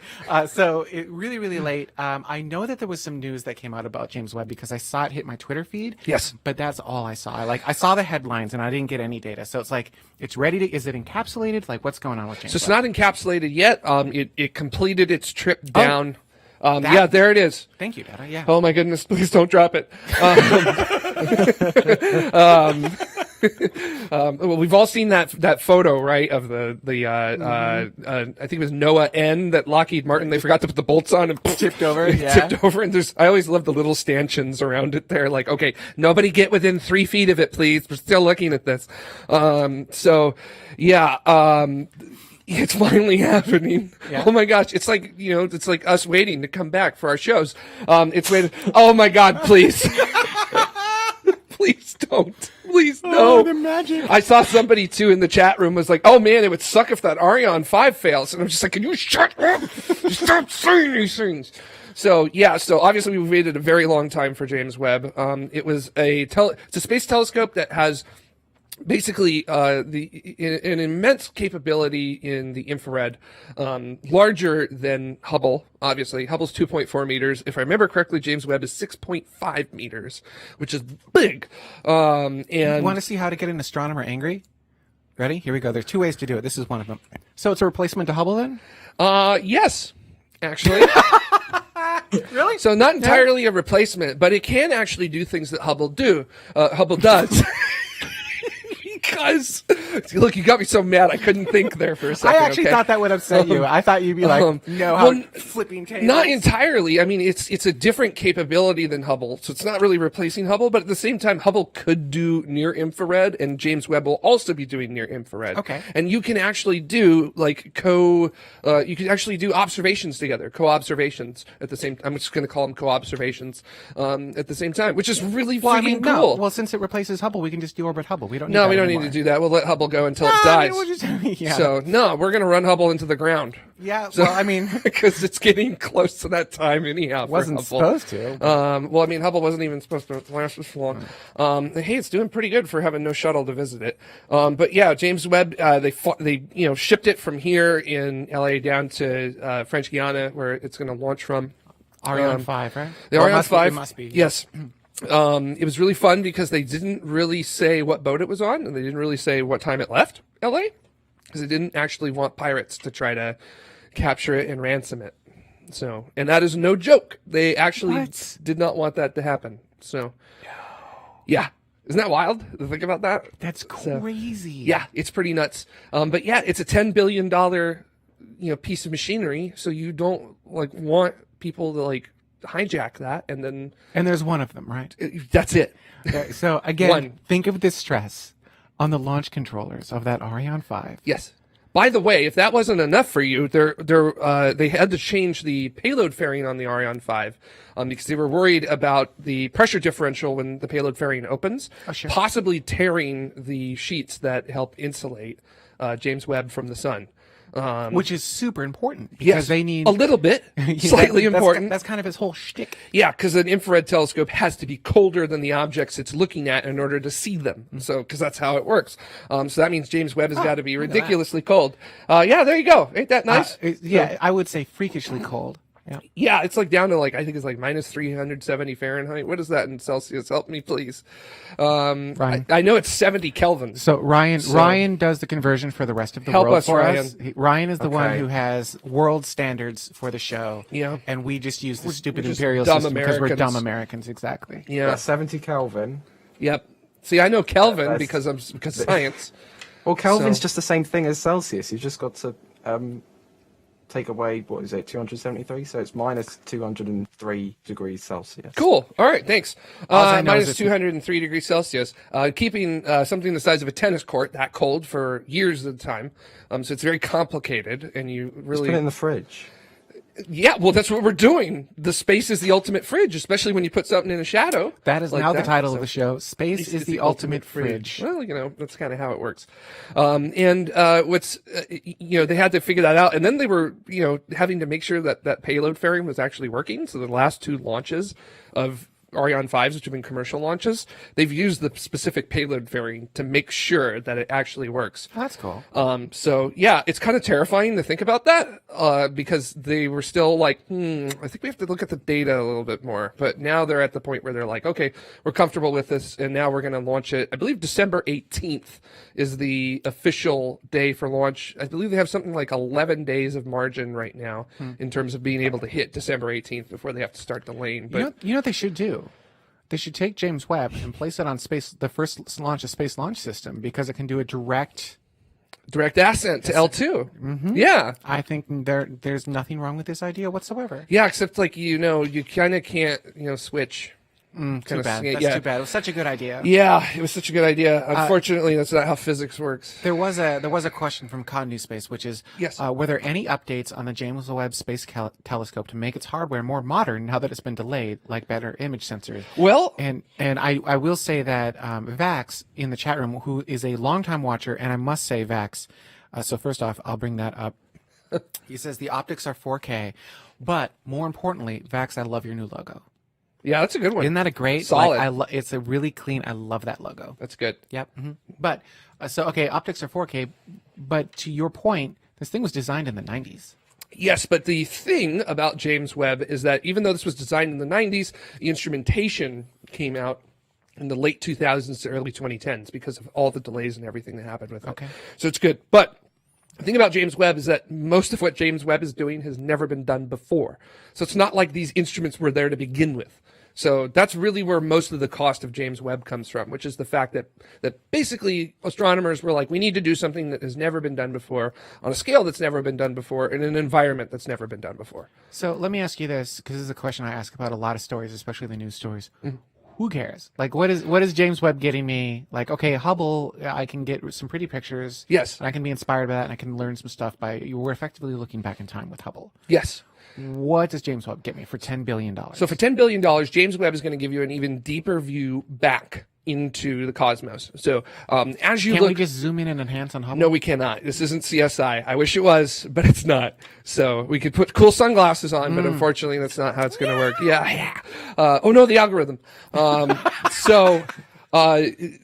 Speaker 2: So it really late. I know that there was some news that came out about James Webb because I saw it hit my Twitter feed.
Speaker 1: Yes.
Speaker 2: But that's all I saw. I saw the headlines and I didn't get any data. So it's like it's ready to. Is it encapsulated? Like what's going on with James?
Speaker 1: So it's
Speaker 2: Webb?
Speaker 1: not encapsulated yet. It completed its trip down. Yeah, there it is.
Speaker 2: Thank you, Dada. Yeah.
Speaker 1: Oh my goodness! Please don't drop it. Well, we've all seen that photo, right? Of I think it was Noah N. that Lockheed Martin they forgot to put the bolts on and
Speaker 2: Tipped over.
Speaker 1: it
Speaker 2: Yeah.
Speaker 1: tipped over. And I always love the little stanchions around it. There, like, okay, nobody get within 3 feet of it, please. We're still looking at this. So, yeah. It's finally happening.
Speaker 2: Yeah.
Speaker 1: Oh my gosh. It's like, it's like us waiting to come back for our shows. It's waiting. Oh my God, please. Please don't. Please no.
Speaker 2: Oh, the magic.
Speaker 1: I saw somebody too in the chat room was like, oh man, it would suck if that Ariane 5 fails. And I'm just like, can you shut up? Stop saying these things. So yeah, so obviously we waited a very long time for James Webb. It was it's a space telescope that has basically an immense capability in the infrared, larger than Hubble. Obviously, Hubble's 2.4 meters. If I remember correctly, James Webb is 6.5 meters, which is big. And
Speaker 2: You want to see how to get an astronomer angry? Ready? Here we go. There's 2 ways to do it. This is one of them. So it's a replacement to Hubble then?
Speaker 1: yes, actually.
Speaker 2: Really?
Speaker 1: So not entirely a replacement, but it can actually do things that Hubble does. Because, look, you got me so mad I couldn't think there for a second.
Speaker 2: I actually thought that would upset you. I thought you'd be like, no, how flipping tables.
Speaker 1: Not entirely. I mean, it's a different capability than Hubble, so it's not really replacing Hubble. But at the same time, Hubble could do near infrared, and James Webb will also be doing near infrared.
Speaker 2: Okay.
Speaker 1: And you can actually do you can actually do observations together, co-observations at the same. I'm just going to call them co-observations at the same time, which is really freaking cool.
Speaker 2: Well, since it replaces Hubble, we can just deorbit Hubble. We don't need
Speaker 1: No,
Speaker 2: that
Speaker 1: we don't
Speaker 2: anymore.
Speaker 1: need to do that. We'll let Hubble go until it
Speaker 2: I
Speaker 1: dies.
Speaker 2: mean, we'll just- yeah.
Speaker 1: So no, we're gonna run Hubble into the ground.
Speaker 2: Yeah,
Speaker 1: So,
Speaker 2: well, I mean,
Speaker 1: because it's getting close to that time anyhow. for
Speaker 2: wasn't
Speaker 1: Hubble.
Speaker 2: supposed to.
Speaker 1: Well, I mean, Hubble wasn't even supposed to last this long. Hey, it's doing pretty good for having no shuttle to visit it. But yeah, James Webb, they shipped it from here in LA down to French Guiana, where it's going to launch from.
Speaker 2: Ariane 5, right?
Speaker 1: The
Speaker 2: Well,
Speaker 1: Ariane 5.
Speaker 2: It must be.
Speaker 1: Yes. It was really fun because they didn't really say what boat it was on, and they didn't really say what time it left LA, because they didn't actually want pirates to try to capture it and ransom it. So, and that is no joke. They actually did not want that to happen. So, yeah. Isn't that wild to think about that?
Speaker 2: That's
Speaker 1: So,
Speaker 2: crazy.
Speaker 1: yeah, it's pretty nuts. But yeah, it's a $10 billion, piece of machinery. So you don't want people to hijack that. And then
Speaker 2: And there's one of them, right?
Speaker 1: that's it.
Speaker 2: So again,
Speaker 1: One.
Speaker 2: think of this stress on the launch controllers of that Ariane 5.
Speaker 1: Yes. By the way, if that wasn't enough for you, they had to change the payload fairing on the Ariane 5 because they were worried about the pressure differential when the payload fairing opens, possibly tearing the sheets that help insulate James Webb from the sun.
Speaker 2: Which is super important because
Speaker 1: Yes,
Speaker 2: they need
Speaker 1: a little bit,
Speaker 2: Yeah,
Speaker 1: slightly important.
Speaker 2: That's kind of his whole shtick.
Speaker 1: Yeah, because an infrared telescope has to be colder than the objects it's looking at in order to see them. So, because that's how it works. So that means James Webb has got to be ridiculously cold. Yeah, there you go. Ain't that nice?
Speaker 2: Yeah, I would say freakishly cold. Yeah.
Speaker 1: Yeah, it's like down to like, I think it's like minus 370 Fahrenheit. What is that in Celsius? Help me, please.
Speaker 2: Ryan.
Speaker 1: I know it's 70 Kelvin.
Speaker 2: So Ryan does the conversion for the rest of the
Speaker 1: Help
Speaker 2: world
Speaker 1: us,
Speaker 2: for
Speaker 1: Ryan.
Speaker 2: us. Ryan is the one
Speaker 3: Okay.
Speaker 2: who has world standards for the show.
Speaker 1: Yeah.
Speaker 2: And we just use the stupid
Speaker 1: we're just
Speaker 2: imperial
Speaker 1: dumb
Speaker 2: system because we're
Speaker 1: Americans.
Speaker 2: dumb Americans. Exactly.
Speaker 1: Yeah.
Speaker 3: That's 70 Kelvin.
Speaker 1: Yep. See, I know Kelvin
Speaker 3: That's-
Speaker 1: because science.
Speaker 3: Well, Kelvin's
Speaker 1: So-
Speaker 3: just the same thing as Celsius. You've just got to take away, what is it, 273? So it's minus 203 degrees Celsius.
Speaker 1: Cool. All right. Thanks.
Speaker 2: I know is
Speaker 1: Minus
Speaker 2: it's-
Speaker 1: 203 degrees Celsius. Keeping something the size of a tennis court that cold for years at a time. So it's very complicated, and you
Speaker 3: Just
Speaker 1: really
Speaker 3: put it in the fridge.
Speaker 1: Yeah, well, that's what we're doing. The space is the ultimate fridge, especially when you put something in a shadow.
Speaker 2: That is
Speaker 1: like
Speaker 2: now the
Speaker 1: that.
Speaker 2: title
Speaker 1: So-
Speaker 2: of the show. Space is the ultimate fridge.
Speaker 1: Well, you know, that's kind of how it works. What's, they had to figure that out. And then they were, having to make sure that that payload fairing was actually working. So the last two launches of Ariane 5s, which have been commercial launches, they've used the specific payload fairing to make sure that it actually works.
Speaker 2: Oh, that's cool.
Speaker 1: So yeah, it's kind of terrifying to think about that, because they were still like, I think we have to look at the data a little bit more. But now they're at the point where they're like, okay, we're comfortable with this, and now we're going to launch it. I believe December 18th is the official day for launch. I believe they have something like 11 days of margin right now in terms of being able to hit December 18th before they have to start delaying. But
Speaker 2: You know what they should do? They should take James Webb and place it on the first launch of Space Launch System because it can do a direct.
Speaker 1: direct ascent to L2. Mm-hmm. Yeah.
Speaker 2: I think there's nothing wrong with this idea whatsoever.
Speaker 1: Yeah, except like, you kind of can't, switch.
Speaker 2: Too bad. That's
Speaker 1: yeah.
Speaker 2: too bad. It was such a good idea.
Speaker 1: Yeah, it was such a good idea. Unfortunately, that's not how physics works.
Speaker 2: There was a question from Con New Space, which is,
Speaker 1: Yes.
Speaker 2: were there any updates on the James Webb Space Telescope to make its hardware more modern now that it's been delayed, like better image sensors?
Speaker 1: Well,
Speaker 2: And I will say that Vax in the chat room, who is a longtime watcher, and I must say Vax. So first off, I'll bring that up. He says the optics are 4K, but more importantly, Vax, I love your new logo.
Speaker 1: yeah, that's a good one.
Speaker 2: Isn't that a great?
Speaker 1: Solid.
Speaker 2: It's a really clean. I love that logo.
Speaker 1: That's good.
Speaker 2: Yep. But okay, optics are 4K, but to your point, this thing was designed in the 90s.
Speaker 1: Yes, but the thing about James Webb is that even though this was designed in the 90s, the instrumentation came out in the late 2000s to early 2010s because of all the delays and everything that happened with it.
Speaker 2: Okay.
Speaker 1: So it's good. But the thing about James Webb is that most of what James Webb is doing has never been done before. So it's not like these instruments were there to begin with. So that's really where most of the cost of James Webb comes from, which is the fact that basically astronomers were like, we need to do something that has never been done before on a scale that's never been done before in an environment that's never been done before.
Speaker 2: So let me ask you this, because this is a question I ask about a lot of stories, especially the news stories. Who cares? Like, what is James Webb getting me? Like, okay, Hubble, I can get some pretty pictures.
Speaker 1: Yes.
Speaker 2: And I can be inspired by that, and I can learn some stuff we're effectively looking back in time with Hubble.
Speaker 1: Yes.
Speaker 2: What does James Webb get me for $10 billion?
Speaker 1: So for $10 billion, James Webb is going to give you an even deeper view back into the cosmos. So as you
Speaker 2: Can't
Speaker 1: look,
Speaker 2: we just zoom in and enhance on Hubble?
Speaker 1: no, we cannot. This isn't CSI. I wish it was, but it's not. So we could put cool sunglasses on, but unfortunately, that's not how it's going to work. Yeah. Oh no, the algorithm.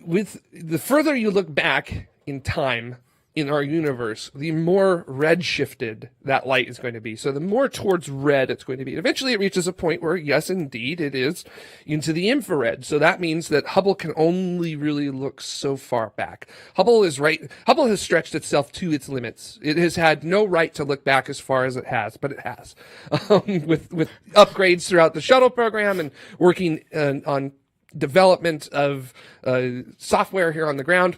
Speaker 1: With the further you look back in time in our universe, the more red-shifted that light is going to be. So the more towards red it's going to be. Eventually it reaches a point where, yes, indeed, it is into the infrared. So that means that Hubble can only really look so far back. Hubble has stretched itself to its limits. It has had no right to look back as far as it has, but it has. With upgrades throughout the shuttle program and working on development of software here on the ground,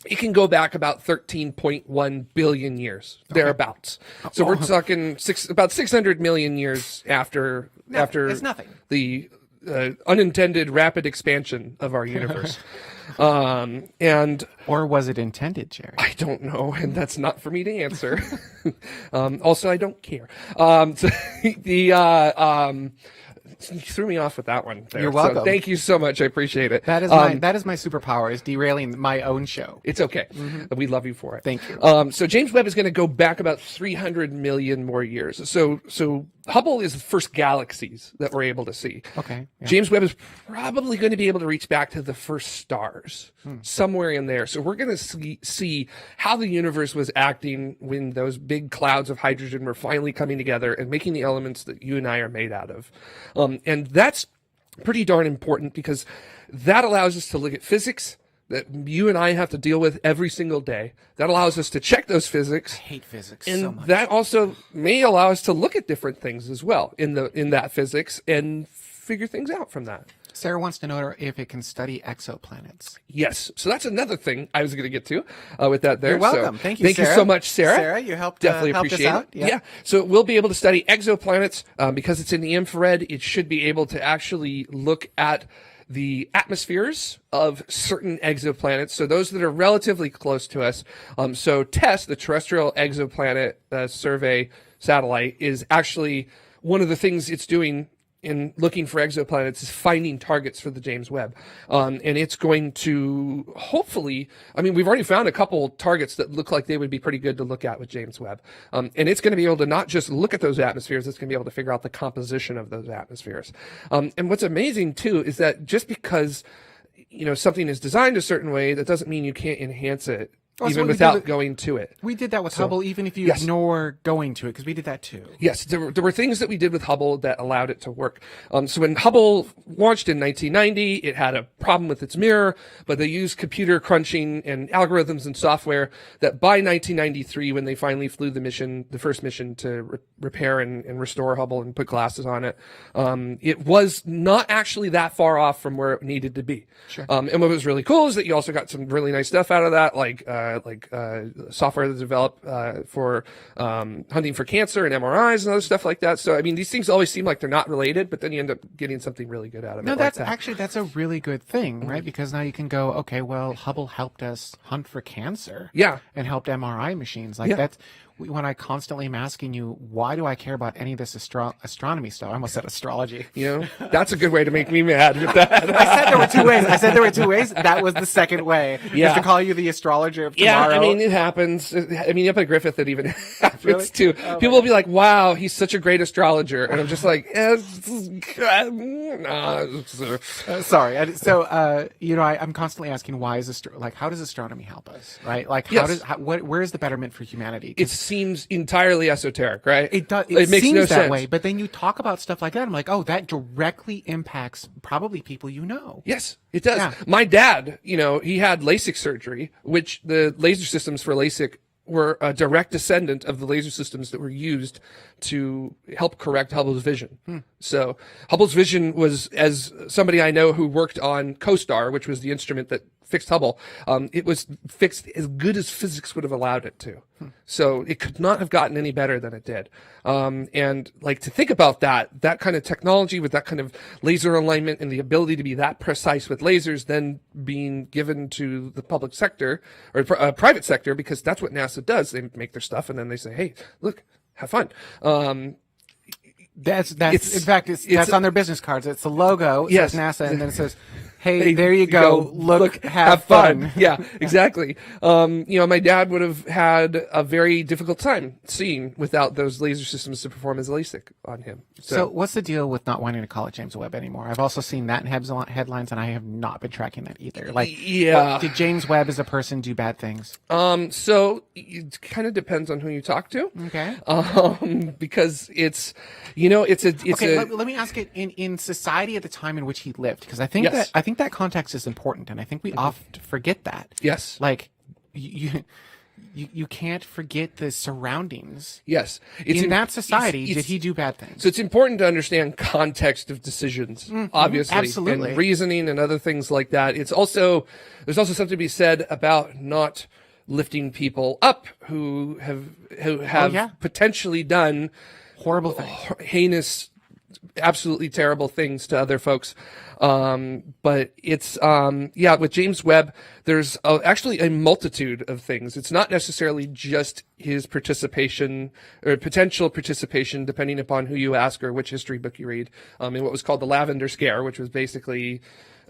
Speaker 1: it can go back about 13.1 billion years, thereabouts. So we're talking about 600 million years after
Speaker 2: it's nothing.
Speaker 1: the unintended rapid expansion of our universe. And
Speaker 2: Or was it intended, Jerry?
Speaker 1: I don't know, and that's not for me to answer. You threw me off with that one there.
Speaker 2: You're welcome.
Speaker 1: So thank you so much. I appreciate it.
Speaker 2: That is my superpower, is derailing my own show.
Speaker 1: It's okay. We love you for it.
Speaker 2: Thank you.
Speaker 1: So James Webb is going to go back about 300 million more years. So Hubble is the first galaxies that we're able to see.
Speaker 2: Okay. Yeah.
Speaker 1: James Webb is probably going to be able to reach back to the first stars, somewhere in there. So we're going to see how the universe was acting when those big clouds of hydrogen were finally coming together and making the elements that you and I are made out of. And that's pretty darn important, because that allows us to look at physics that you and I have to deal with every single day. That allows us to check those physics.
Speaker 2: I hate physics
Speaker 1: and
Speaker 2: so much.
Speaker 1: that also may allow us to look at different things as well in that physics and figure things out from that.
Speaker 2: Sarah wants to know if it can study exoplanets.
Speaker 1: Yes. So that's another thing I was going to get to with that there.
Speaker 2: You're welcome.
Speaker 1: So,
Speaker 2: thank you,
Speaker 1: Thank
Speaker 2: Sarah.
Speaker 1: you so much, Sarah.
Speaker 2: Sarah, you helped
Speaker 1: Definitely
Speaker 2: helped us
Speaker 1: appreciate
Speaker 2: out.
Speaker 1: it. Yeah. So we'll be able to study exoplanets because it's in the infrared. It should be able to actually look at the atmospheres of certain exoplanets, so those that are relatively close to us. So TESS, the Terrestrial Exoplanet Survey Satellite, is actually one of the things it's doing in looking for exoplanets is finding targets for the James Webb. And it's going to hopefully, I mean, we've already found a couple targets that look like they would be pretty good to look at with James Webb. And it's going to be able to not just look at those atmospheres, it's going to be able to figure out the composition of those atmospheres. And what's amazing too is that just because, something is designed a certain way, that doesn't mean you can't enhance it. Even without going to it.
Speaker 2: We did that with Hubble, even if you ignore going to it, because we did that too.
Speaker 1: Yes, there were things that we did with Hubble that allowed it to work. So when Hubble launched in 1990, it had a problem with its mirror, but they used computer crunching and algorithms and software that by 1993, when they finally flew the first mission to repair and restore Hubble and put glasses on it, it was not actually that far off from where it needed to be.
Speaker 2: Sure.
Speaker 1: And what was really cool is that you also got some really nice stuff out of that, like software that's developed for hunting for cancer and MRIs and other stuff like that. So, I mean, these things always seem like they're not related, but then you end up getting something really good out of it.
Speaker 2: No,
Speaker 1: like
Speaker 2: that's a really good thing, right? Because now you can go, okay, well, Hubble helped us hunt for cancer.
Speaker 1: Yeah.
Speaker 2: And helped MRI machines. Like that's when I constantly am asking you, why do I care about any of this astronomy stuff? I almost said astrology.
Speaker 1: That's a good way to make me mad with that.
Speaker 2: I said there were two ways. That was the second way. Is to call you the astrologer of tomorrow.
Speaker 1: Yeah, I mean, it happens. I mean, up at Griffith, it even happens
Speaker 2: Really?
Speaker 1: too.
Speaker 2: Oh,
Speaker 1: People will be like, wow, he's such a great astrologer. And I'm just like,
Speaker 2: sorry. I'm constantly asking, why is how does astronomy help us, right? Like, where is the betterment for humanity?
Speaker 1: It seems entirely esoteric, right?
Speaker 2: It does.
Speaker 1: It makes
Speaker 2: seems
Speaker 1: no
Speaker 2: that
Speaker 1: sense.
Speaker 2: way, but then you talk about stuff like that. I'm like, oh, that directly impacts probably people you know.
Speaker 1: Yes, it does.
Speaker 2: Yeah.
Speaker 1: My dad, he had LASIK surgery, which the laser systems for LASIK were a direct descendant of the laser systems that were used to help correct Hubble's vision. So Hubble's vision was, as somebody I know who worked on COSTAR, which was the instrument that fixed Hubble, it was fixed as good as physics would have allowed it to. So it could not have gotten any better than it did. And like, to think about that kind of technology with that kind of laser alignment and the ability to be that precise with lasers then being given to the public sector or private sector, because that's what NASA does. They make their stuff and then they say, hey, look, have fun.
Speaker 2: That's on their business cards. It's the logo. It says NASA, and then it says, hey, there you go. Look, have fun.
Speaker 1: Yeah, exactly. My dad would have had a very difficult time seeing without those laser systems to perform as LASIK on him.
Speaker 2: So what's the deal with not wanting to call it James Webb anymore? I've also seen that in headlines, and I have not been tracking that either. Did James Webb as a person do bad things?
Speaker 1: So it kind of depends on who you talk to.
Speaker 2: Okay.
Speaker 1: Because it's
Speaker 2: let me ask it in society at the time in which he lived, because I think that context is important, and I think we often forget that.
Speaker 1: Yes.
Speaker 2: Like you can't forget the surroundings.
Speaker 1: Yes.
Speaker 2: In that society, did he do bad things?
Speaker 1: So it's important to understand context of decisions, obviously,
Speaker 2: absolutely,
Speaker 1: and reasoning and other things like that. There's also something to be said about not lifting people up who have potentially done
Speaker 2: horrible things,
Speaker 1: heinous absolutely terrible things to other folks. But it's, with James Webb, there's actually a multitude of things. It's not necessarily just his participation or potential participation, depending upon who you ask or which history book you read, in what was called the Lavender Scare, which was basically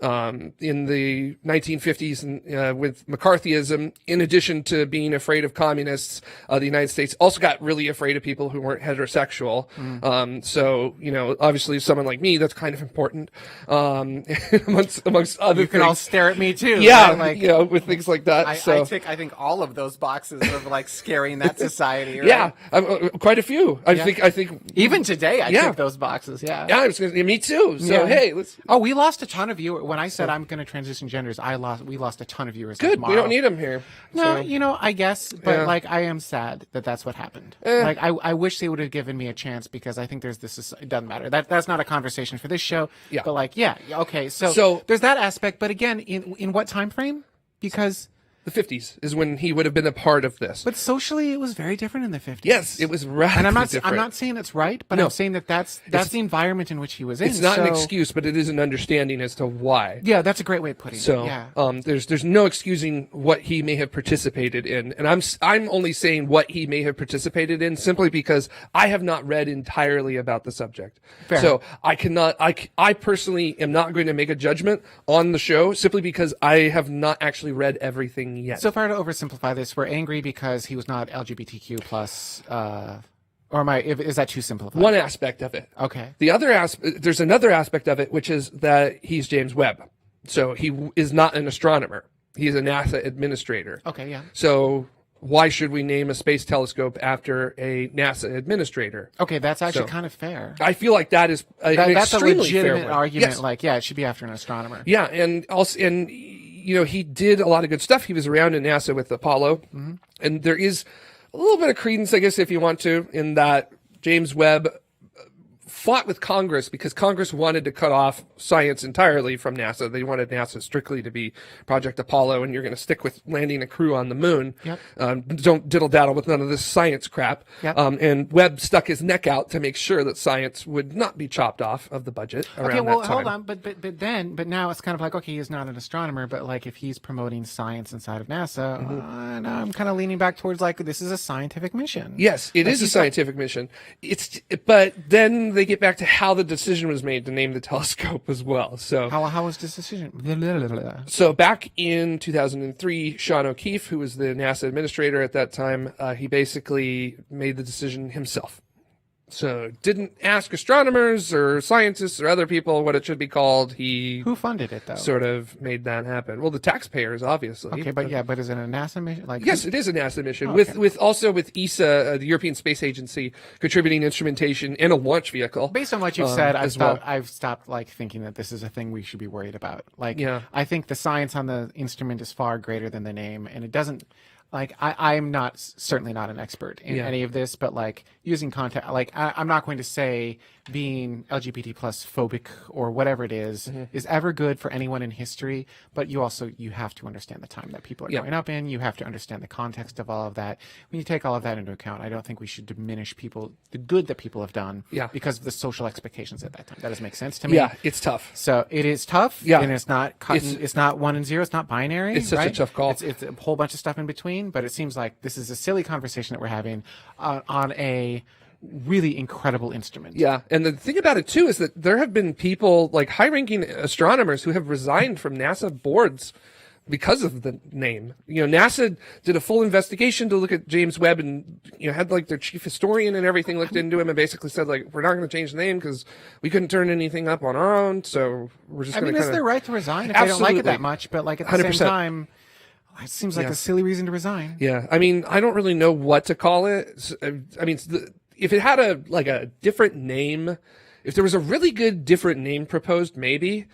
Speaker 1: in the 1950s and with McCarthyism, in addition to being afraid of communists, the United States also got really afraid of people who weren't heterosexual. So, obviously someone like me, that's kind of important, amongst other things.
Speaker 2: You can all stare at me too.
Speaker 1: Yeah,
Speaker 2: right?
Speaker 1: with things like that.
Speaker 2: I think all of those boxes of like scaring that society. Right?
Speaker 1: Yeah, quite a few. I think
Speaker 2: even today I tick those boxes. Yeah.
Speaker 1: Yeah, me too. So hey, let's.
Speaker 2: Oh, we lost a ton of viewers when I said I'm going to transition genders. We lost a ton of viewers.
Speaker 1: Good. We don't need them here.
Speaker 2: No, I guess, but I am sad that that's what happened. Like I wish they would have given me a chance because I think there's this. It doesn't matter. That's not a conversation for this show.
Speaker 1: Yeah.
Speaker 2: But okay. So there's that aspect. But again, in what time frame? Because
Speaker 1: the 50s is when he would have been a part of this.
Speaker 2: But socially, it was very different in the 50s.
Speaker 1: Yes, it was radically
Speaker 2: and I'm
Speaker 1: different.
Speaker 2: not saying it's right, but I'm saying that's the environment in which he was in.
Speaker 1: It's not an excuse, but it is an understanding as to why.
Speaker 2: Yeah, that's a great way of putting it.
Speaker 1: So,
Speaker 2: yeah.
Speaker 1: There's no excusing what he may have participated in, and I'm only saying what he may have participated in simply because I have not read entirely about the subject.
Speaker 2: Fair.
Speaker 1: So I personally am not going to make a judgment on the show simply because I have not actually read everything yet.
Speaker 2: So if I were to oversimplify this, we're angry because he was not LGBTQ plus, is that too simplified?
Speaker 1: One aspect of it.
Speaker 2: Okay.
Speaker 1: The other there's another aspect of it, which is that he's James Webb. So he is not an astronomer. He's a NASA administrator.
Speaker 2: Okay, yeah.
Speaker 1: So why should we name a space telescope after a NASA administrator?
Speaker 2: Okay, that's actually kind of fair.
Speaker 1: I feel like that is
Speaker 2: that's a legitimate
Speaker 1: fair
Speaker 2: argument.
Speaker 1: Yes.
Speaker 2: Like, it should be after an astronomer.
Speaker 1: Yeah, and also, he did a lot of good stuff. He was around in NASA with Apollo, and there is a little bit of credence, I guess, if you want to, in that James Webb fought with Congress because Congress wanted to cut off science entirely from NASA. They wanted NASA strictly to be Project Apollo, and you're going to stick with landing a crew on the moon.
Speaker 2: Yep.
Speaker 1: Don't diddle-daddle with none of this science crap.
Speaker 2: Yep.
Speaker 1: And Webb stuck his neck out to make sure that science would not be chopped off of the budget around that time.
Speaker 2: Hold on, but now it's kind of like, okay, he's not an astronomer, but like if he's promoting science inside of NASA, now I'm kind of leaning back towards like this is a scientific mission.
Speaker 1: Yes, it is a scientific mission. But then they get back to how the decision was made to name the telescope as well. So
Speaker 2: how was this decision?
Speaker 1: So back in 2003, Sean O'Keefe, who was the NASA administrator at that time, he basically made the decision himself. So didn't ask astronomers or scientists or other people what it should be called.
Speaker 2: Who funded it though?
Speaker 1: Sort of made that happen. Well, the taxpayers, obviously.
Speaker 2: Okay, but is it a NASA mission?
Speaker 1: Yes, it is a NASA mission with ESA, the European Space Agency, contributing instrumentation and a launch vehicle.
Speaker 2: Based on what you've said, I've stopped thinking that this is a thing we should be worried about. I think the science on the instrument is far greater than the name, and it doesn't. I'm certainly not an expert in any of this, but using contact, I'm not going to say being LGBT plus phobic or whatever it is ever good for anyone in history. But you have to understand the time that people are growing up in. You have to understand the context of all of that. When you take all of that into account, I don't think we should diminish the good that people have done because of the social expectations at that time. That doesn't make sense to me.
Speaker 1: Yeah, it's tough.
Speaker 2: So it is tough.
Speaker 1: Yeah.
Speaker 2: And it's not 1 and 0. It's not binary.
Speaker 1: It's such a tough call.
Speaker 2: It's a whole bunch of stuff in between. But it seems like this is a silly conversation that we're having on a really incredible instrument.
Speaker 1: Yeah, and the thing about it too is that there have been people high-ranking astronomers who have resigned from NASA boards because of the name. NASA did a full investigation to look at James Webb and had their chief historian and everything looked into him and basically said we're not going to change the name because we couldn't turn anything up on our own, so we're just going to.
Speaker 2: It's their right to resign if they don't like it that much, but at the
Speaker 1: 100%.
Speaker 2: same time. It seems like a silly reason to resign.
Speaker 1: Yeah, I mean, I don't really know what to call it. I mean, if it had a different name, if there was a really good different name proposed, maybe.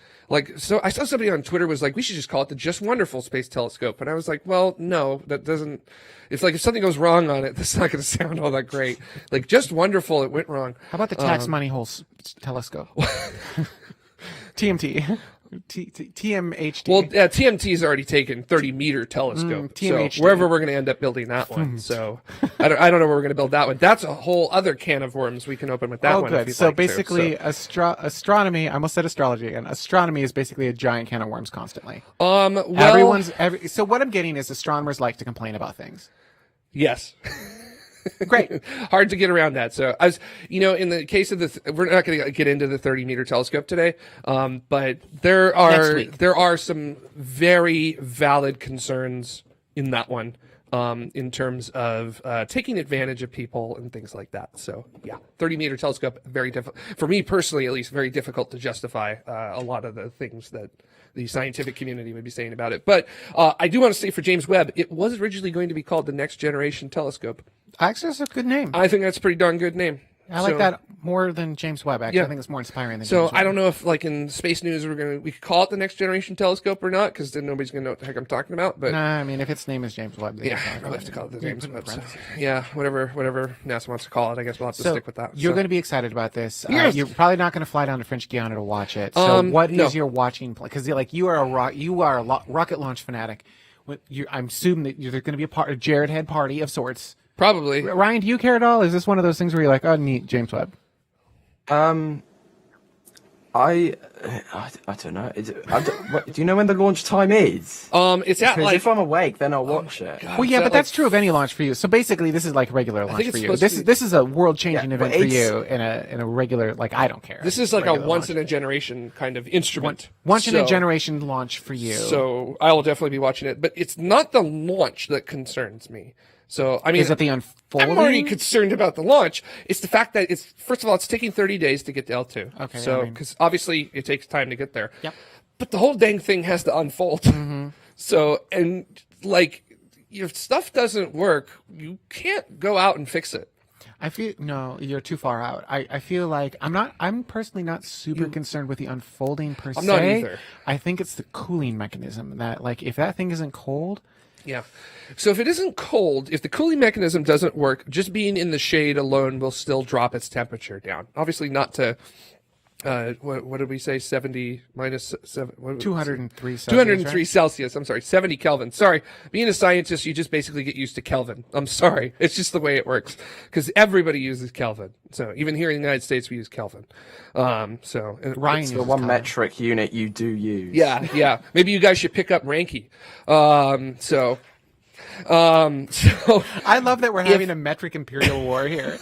Speaker 1: So I saw somebody on Twitter was like, we should just call it the Just Wonderful Space Telescope. And I was like, well, no, that doesn't. It's if something goes wrong on it, that's not going to sound all that great. Just Wonderful, it went wrong.
Speaker 2: How about the Tax Money Hole Telescope? TMT. TMHD.
Speaker 1: Well, TMT's already taken 30-meter telescope. So
Speaker 2: TMHD.
Speaker 1: wherever we're going to end up building that one. So I don't know where we're going to build that one. That's a whole other can of worms we can open with that one.
Speaker 2: Good.
Speaker 1: If
Speaker 2: So
Speaker 1: like
Speaker 2: basically,
Speaker 1: to.
Speaker 2: astronomy. I almost said astrology again. Astronomy is basically a giant can of worms constantly.
Speaker 1: Well,
Speaker 2: So what I'm getting is astronomers like to complain about things.
Speaker 1: yes.
Speaker 2: Great.
Speaker 1: Hard to get around that. So I was, in the case of we're not going to get into the 30-meter telescope today, but there are some very valid concerns in that one, in terms of taking advantage of people and things like that. So yeah, 30-meter telescope, very difficult for me personally, at least, very difficult to justify a lot of the things that the scientific community would be saying about it. But I do want to say for James Webb, it was originally going to be called the Next Generation Telescope.
Speaker 2: Actually, that's a good name.
Speaker 1: I think that's a pretty darn good name.
Speaker 2: I like that more than James Webb. Actually,
Speaker 1: Yeah.
Speaker 2: I think it's more inspiring than
Speaker 1: So
Speaker 2: James Webb.
Speaker 1: I don't know if, like, in space news, we could call it the Next Generation Telescope or not, because then nobody's going to know what the heck I'm talking about. But
Speaker 2: Nah, I mean, if its name is James Webb, then
Speaker 1: yeah,
Speaker 2: it's not
Speaker 1: we'll have to call it the James
Speaker 2: put it in
Speaker 1: Webb. So,
Speaker 2: parentheses.
Speaker 1: yeah, whatever NASA wants to call it, I guess we'll have to stick with that.
Speaker 2: You're
Speaker 1: So.
Speaker 2: going to be excited about this.
Speaker 1: Yes.
Speaker 2: You're probably not going to fly down to French Guiana to watch it. So what is
Speaker 1: no.
Speaker 2: your watching plan? Because you are a rocket launch fanatic. I'm assuming that there's going to be a Jared head party of sorts.
Speaker 1: Probably.
Speaker 2: Ryan, do you care at all? Is this one of those things where you're like, oh, neat, James Webb?
Speaker 3: I don't know. Do you know when the launch time is?
Speaker 1: It's at
Speaker 3: Because if I'm awake, then I'll watch it.
Speaker 1: God,
Speaker 2: Well, yeah,
Speaker 1: is
Speaker 2: but
Speaker 1: that,
Speaker 2: that's true of any launch for you. So basically, this is like a regular launch
Speaker 1: think
Speaker 2: for
Speaker 1: it's
Speaker 2: you.
Speaker 1: supposed to be-
Speaker 2: This is a world changing
Speaker 3: Yeah,
Speaker 2: event
Speaker 3: but
Speaker 2: for
Speaker 3: it's-
Speaker 2: you in a regular, like, I don't care.
Speaker 1: This is like a
Speaker 2: regular
Speaker 1: once
Speaker 2: launch.
Speaker 1: in a generation kind of instrument.
Speaker 2: Once in a
Speaker 1: So-
Speaker 2: generation launch for you.
Speaker 1: So I will definitely be watching it, but it's not the launch that concerns me. So I mean,
Speaker 2: Is it the unfolding?
Speaker 1: I'm already concerned about the launch. It's the fact that first of all, it's taking 30 days to get to L2.
Speaker 2: Okay,
Speaker 1: So
Speaker 2: I mean-
Speaker 1: because obviously it takes time to get there.
Speaker 2: Yep.
Speaker 1: But the whole dang thing has to unfold.
Speaker 2: Mm-hmm.
Speaker 1: So and like if stuff doesn't work, you can't go out and fix it.
Speaker 2: I feel no, you're too far out. I feel like I'm personally not super concerned with the unfolding per se.
Speaker 1: I'm not either.
Speaker 2: I think it's the cooling mechanism that, like, if that thing isn't cold,
Speaker 1: Yeah. So if it isn't cold, if the cooling mechanism doesn't work, just being in the shade alone will still drop its temperature down. Obviously not to, what did we say? 70 minus 7,
Speaker 2: 203 Celsius,
Speaker 1: 203
Speaker 2: right?
Speaker 1: Celsius. I'm sorry. 70 Kelvin. Sorry. Being a scientist, you just basically get used to Kelvin. I'm sorry. It's just the way it works because everybody uses Kelvin. So even here in the United States, we use Kelvin.
Speaker 2: Ryan
Speaker 3: It's the
Speaker 2: uses
Speaker 3: one
Speaker 2: Kelvin.
Speaker 3: metric unit you do use.
Speaker 1: Yeah. Maybe you guys should pick up Ranky. So
Speaker 2: I love that we're having a metric imperial war here.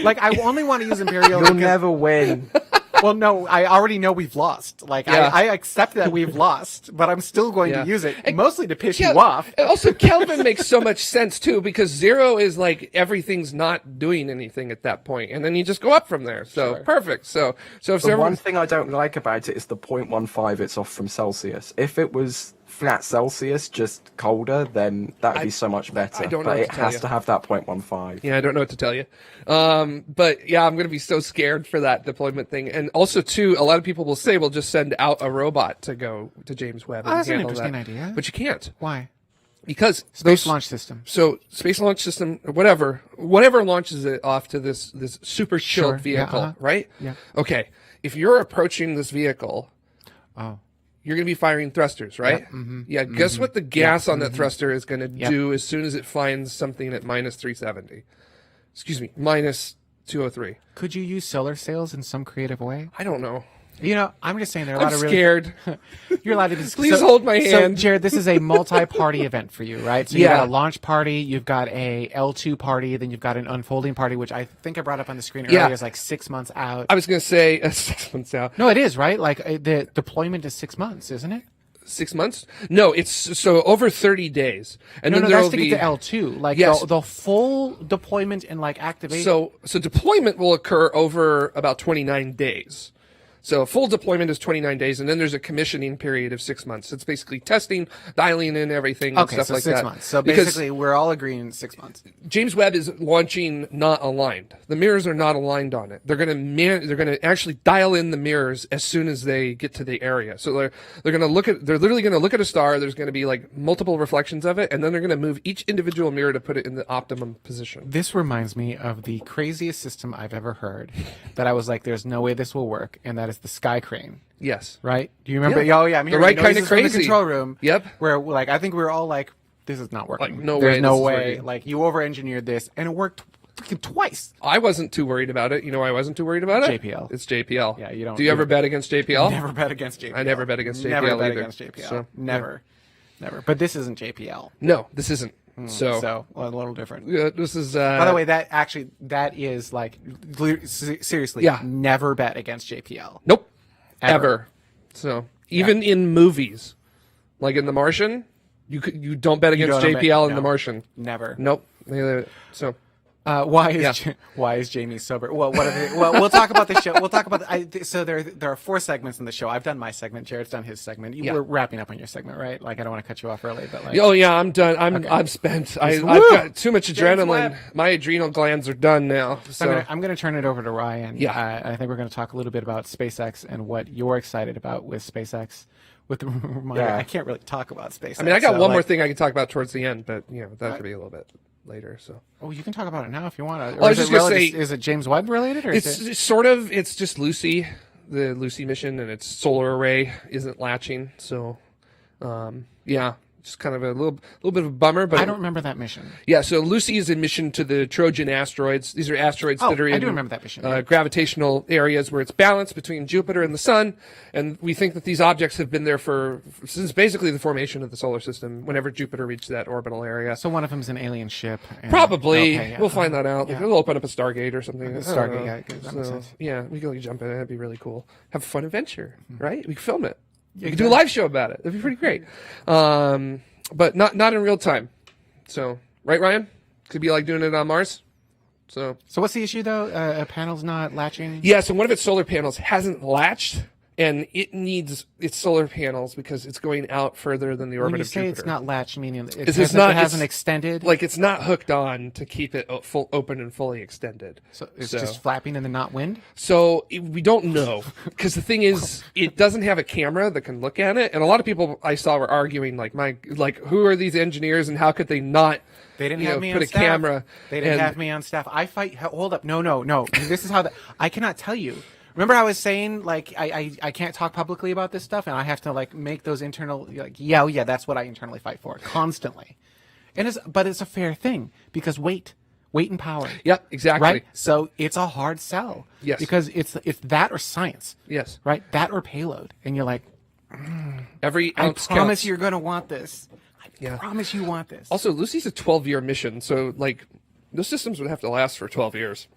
Speaker 2: Like, I only want to use imperial.
Speaker 3: You'll
Speaker 2: because-
Speaker 3: never win.
Speaker 2: Well, no, I already know we've lost. Like,
Speaker 1: Yeah.
Speaker 2: I accept that we've lost, but I'm still going
Speaker 1: Yeah.
Speaker 2: to use it, mostly to piss
Speaker 1: Yeah,
Speaker 2: you off.
Speaker 1: and also, Kelvin makes so much sense too because 0 is like everything's not doing anything at that point, and then you just go up from there. So
Speaker 2: Sure.
Speaker 1: perfect. So if
Speaker 3: The
Speaker 1: everyone,
Speaker 3: one thing I don't like about it is the 0.15 it's off from Celsius. If it was flat Celsius, just colder, then that'd be so much better.
Speaker 1: I don't know
Speaker 3: but
Speaker 1: what
Speaker 3: it
Speaker 1: to tell
Speaker 3: has
Speaker 1: you.
Speaker 3: to have that 0.15.
Speaker 1: yeah, I don't know what to tell you. But yeah, I'm gonna be so scared for that deployment thing, and also too, a lot of people will say we'll just send out a robot to go to James Webb. And
Speaker 2: that's an
Speaker 1: handle
Speaker 2: interesting
Speaker 1: that.
Speaker 2: idea.
Speaker 1: But you can't
Speaker 2: Why?
Speaker 1: because
Speaker 2: Space launch system.
Speaker 1: So space launch system, whatever launches it off to this super chilled
Speaker 2: Sure, yeah,
Speaker 1: vehicle, right?
Speaker 2: Yeah.
Speaker 1: Okay. If you're approaching this vehicle,
Speaker 2: Oh.
Speaker 1: you're going to be firing thrusters, right? Yeah. Guess what the gas on that thruster is going to do as soon as it finds something at minus 370? Excuse me, minus 203.
Speaker 2: Could you use solar sails in some creative way?
Speaker 1: I don't know.
Speaker 2: You know, I'm just saying there are a lot
Speaker 1: I'm
Speaker 2: of really.
Speaker 1: scared.
Speaker 2: You're allowed to.
Speaker 1: Please hold my hand.
Speaker 2: So, Jared, this is a multi-party event for you, right? So you've
Speaker 1: Yeah.
Speaker 2: got a launch party, you've got a L2 party, then you've got an unfolding party, which I think I brought up on the screen earlier is like 6 months out.
Speaker 1: I was going to say 6 months out.
Speaker 2: No, it is, right? Like, the deployment is 6 months, isn't it?
Speaker 1: 6 months? No, it's so over 30 days. And
Speaker 2: No,
Speaker 1: then
Speaker 2: that's
Speaker 1: there'll
Speaker 2: to
Speaker 1: be
Speaker 2: get to L2. Like,
Speaker 1: Yes.
Speaker 2: the full deployment and, like, activation.
Speaker 1: So deployment will occur over about 29 days. So full deployment is 29 days, and then there's a commissioning period of 6 months. It's basically testing, dialing in everything, and
Speaker 2: okay,
Speaker 1: stuff
Speaker 2: so
Speaker 1: like
Speaker 2: 6
Speaker 1: that.
Speaker 2: months. So
Speaker 1: Because
Speaker 2: basically, we're all agreeing 6 months.
Speaker 1: James Webb is launching not aligned. The mirrors are not aligned on it. They're gonna actually dial in the mirrors as soon as they get to the area. So they're literally gonna look at a star. There's gonna be like multiple reflections of it, and then they're gonna move each individual mirror to put it in the optimum position.
Speaker 2: This reminds me of the craziest system I've ever heard that I was like, there's no way this will work. And that is as the sky crane.
Speaker 1: Yes.
Speaker 2: Right? Do you remember?
Speaker 1: Yeah.
Speaker 2: Oh yeah, I'm hearing
Speaker 1: The right
Speaker 2: noises
Speaker 1: kind of
Speaker 2: from the
Speaker 1: crazy.
Speaker 2: control room.
Speaker 1: Yep.
Speaker 2: Where like I think we were all like, this is not working.
Speaker 1: Like, no
Speaker 2: There's
Speaker 1: way
Speaker 2: no
Speaker 1: this is
Speaker 2: way.
Speaker 1: working.
Speaker 2: Like you over-engineered this, and it worked freaking twice.
Speaker 1: I wasn't too worried about it. You know why I wasn't too worried about it?
Speaker 2: JPL.
Speaker 1: It's JPL.
Speaker 2: Yeah, you don't.
Speaker 1: Do you ever bet against JPL?
Speaker 2: Never bet against JPL.
Speaker 1: I never bet against JPL
Speaker 2: Never bet
Speaker 1: either.
Speaker 2: against JPL.
Speaker 1: So,
Speaker 2: never. But this isn't JPL.
Speaker 1: No, this isn't.
Speaker 2: So a little different.
Speaker 1: This is.
Speaker 2: By the way, that is like seriously.
Speaker 1: Yeah.
Speaker 2: Never bet against JPL.
Speaker 1: Nope.
Speaker 2: Ever.
Speaker 1: Ever. So even in movies, like in The Martian, you don't bet against
Speaker 2: don't
Speaker 1: JPL
Speaker 2: bet-
Speaker 1: in
Speaker 2: no.
Speaker 1: The Martian.
Speaker 2: Never.
Speaker 1: Nope. So
Speaker 2: Why is Jamie sober? Well, what are they, well, we'll talk about the show. We'll talk about so there are 4 segments in the show. I've done my segment. Jared's done his segment. We're wrapping up on your segment, right? Like I don't want to cut you off early, but like
Speaker 1: oh yeah, I'm done. I'm spent. I've got too much adrenaline.
Speaker 2: Webb.
Speaker 1: My adrenal glands are done now. So
Speaker 2: I'm going to turn it over to Ryan.
Speaker 1: Yeah.
Speaker 2: I think we're going to talk a little bit about SpaceX and what you're excited about with SpaceX. With the reminder, I can't really talk about SpaceX.
Speaker 1: I mean, I got one more
Speaker 2: like,
Speaker 1: thing I can talk about towards the end, but that could be a little bit later. So
Speaker 2: Oh, you can talk about it now if you want to.
Speaker 1: I was just gonna say,
Speaker 2: is it James Webb related? Or
Speaker 1: it's sort of. It's just Lucy, the Lucy mission, and its solar array isn't latching. So, just kind of a little bit of a bummer. But
Speaker 2: I don't remember that mission.
Speaker 1: Yeah, so Lucy is a mission to the Trojan asteroids. These are asteroids that are
Speaker 2: I
Speaker 1: in
Speaker 2: do remember that mission.
Speaker 1: gravitational areas where it's balanced between Jupiter and the Sun. And we think that these objects have been there since basically the formation of the solar system, whenever Jupiter reached that orbital area.
Speaker 2: So one of them's an alien ship. And,
Speaker 1: Probably.
Speaker 2: Okay, yeah.
Speaker 1: We'll find that out. Like, we'll open up a Stargate or something.
Speaker 2: Stargate,
Speaker 1: I don't know.
Speaker 2: yeah, that makes sense.
Speaker 1: Yeah, we can jump in. That'd be really cool. Have a fun adventure, right? We can film it. We
Speaker 2: Yeah,
Speaker 1: could do a live show about it. That'd be pretty great. But not in real time. So, right, Ryan? Could be like doing it on Mars. So
Speaker 2: what's the issue though? A panel's not latching.
Speaker 1: yeah, so one of its solar panels hasn't latched, and it needs its solar panels because it's going out further than the orbit
Speaker 2: When you
Speaker 1: of
Speaker 2: say
Speaker 1: Jupiter.
Speaker 2: it's not latched, meaning it
Speaker 1: It's
Speaker 2: hasn't,
Speaker 1: not-
Speaker 2: it hasn't
Speaker 1: it's-
Speaker 2: extended.
Speaker 1: Like it's not hooked on to keep it open and fully extended.
Speaker 2: So it's just flapping in the not wind.
Speaker 1: So we don't know because the thing is, it doesn't have a camera that can look at it, and a lot of people I saw were arguing like who are these engineers and how could they not?
Speaker 2: They didn't
Speaker 1: you
Speaker 2: have
Speaker 1: know,
Speaker 2: me
Speaker 1: put
Speaker 2: on
Speaker 1: a
Speaker 2: staff.
Speaker 1: camera.
Speaker 2: They didn't
Speaker 1: and-
Speaker 2: have me on staff. I fight. Hold up. No. This is how I cannot tell you. Remember I was saying like I can't talk publicly about this stuff, and I have to like make those internal like yeah that's what I internally fight for constantly, but it's a fair thing because weight and power.
Speaker 1: Yeah, exactly.
Speaker 2: Right. So it's a hard sell.
Speaker 1: Yes.
Speaker 2: Because it's that or science.
Speaker 1: Yes.
Speaker 2: Right. That or payload, and you're like,
Speaker 1: Every
Speaker 2: I
Speaker 1: ounce
Speaker 2: promise
Speaker 1: counts.
Speaker 2: you're gonna want this.
Speaker 1: Yeah.
Speaker 2: Promise you want this.
Speaker 1: Also, Lucy's a 12-year mission, so like those systems would have to last for 12 years.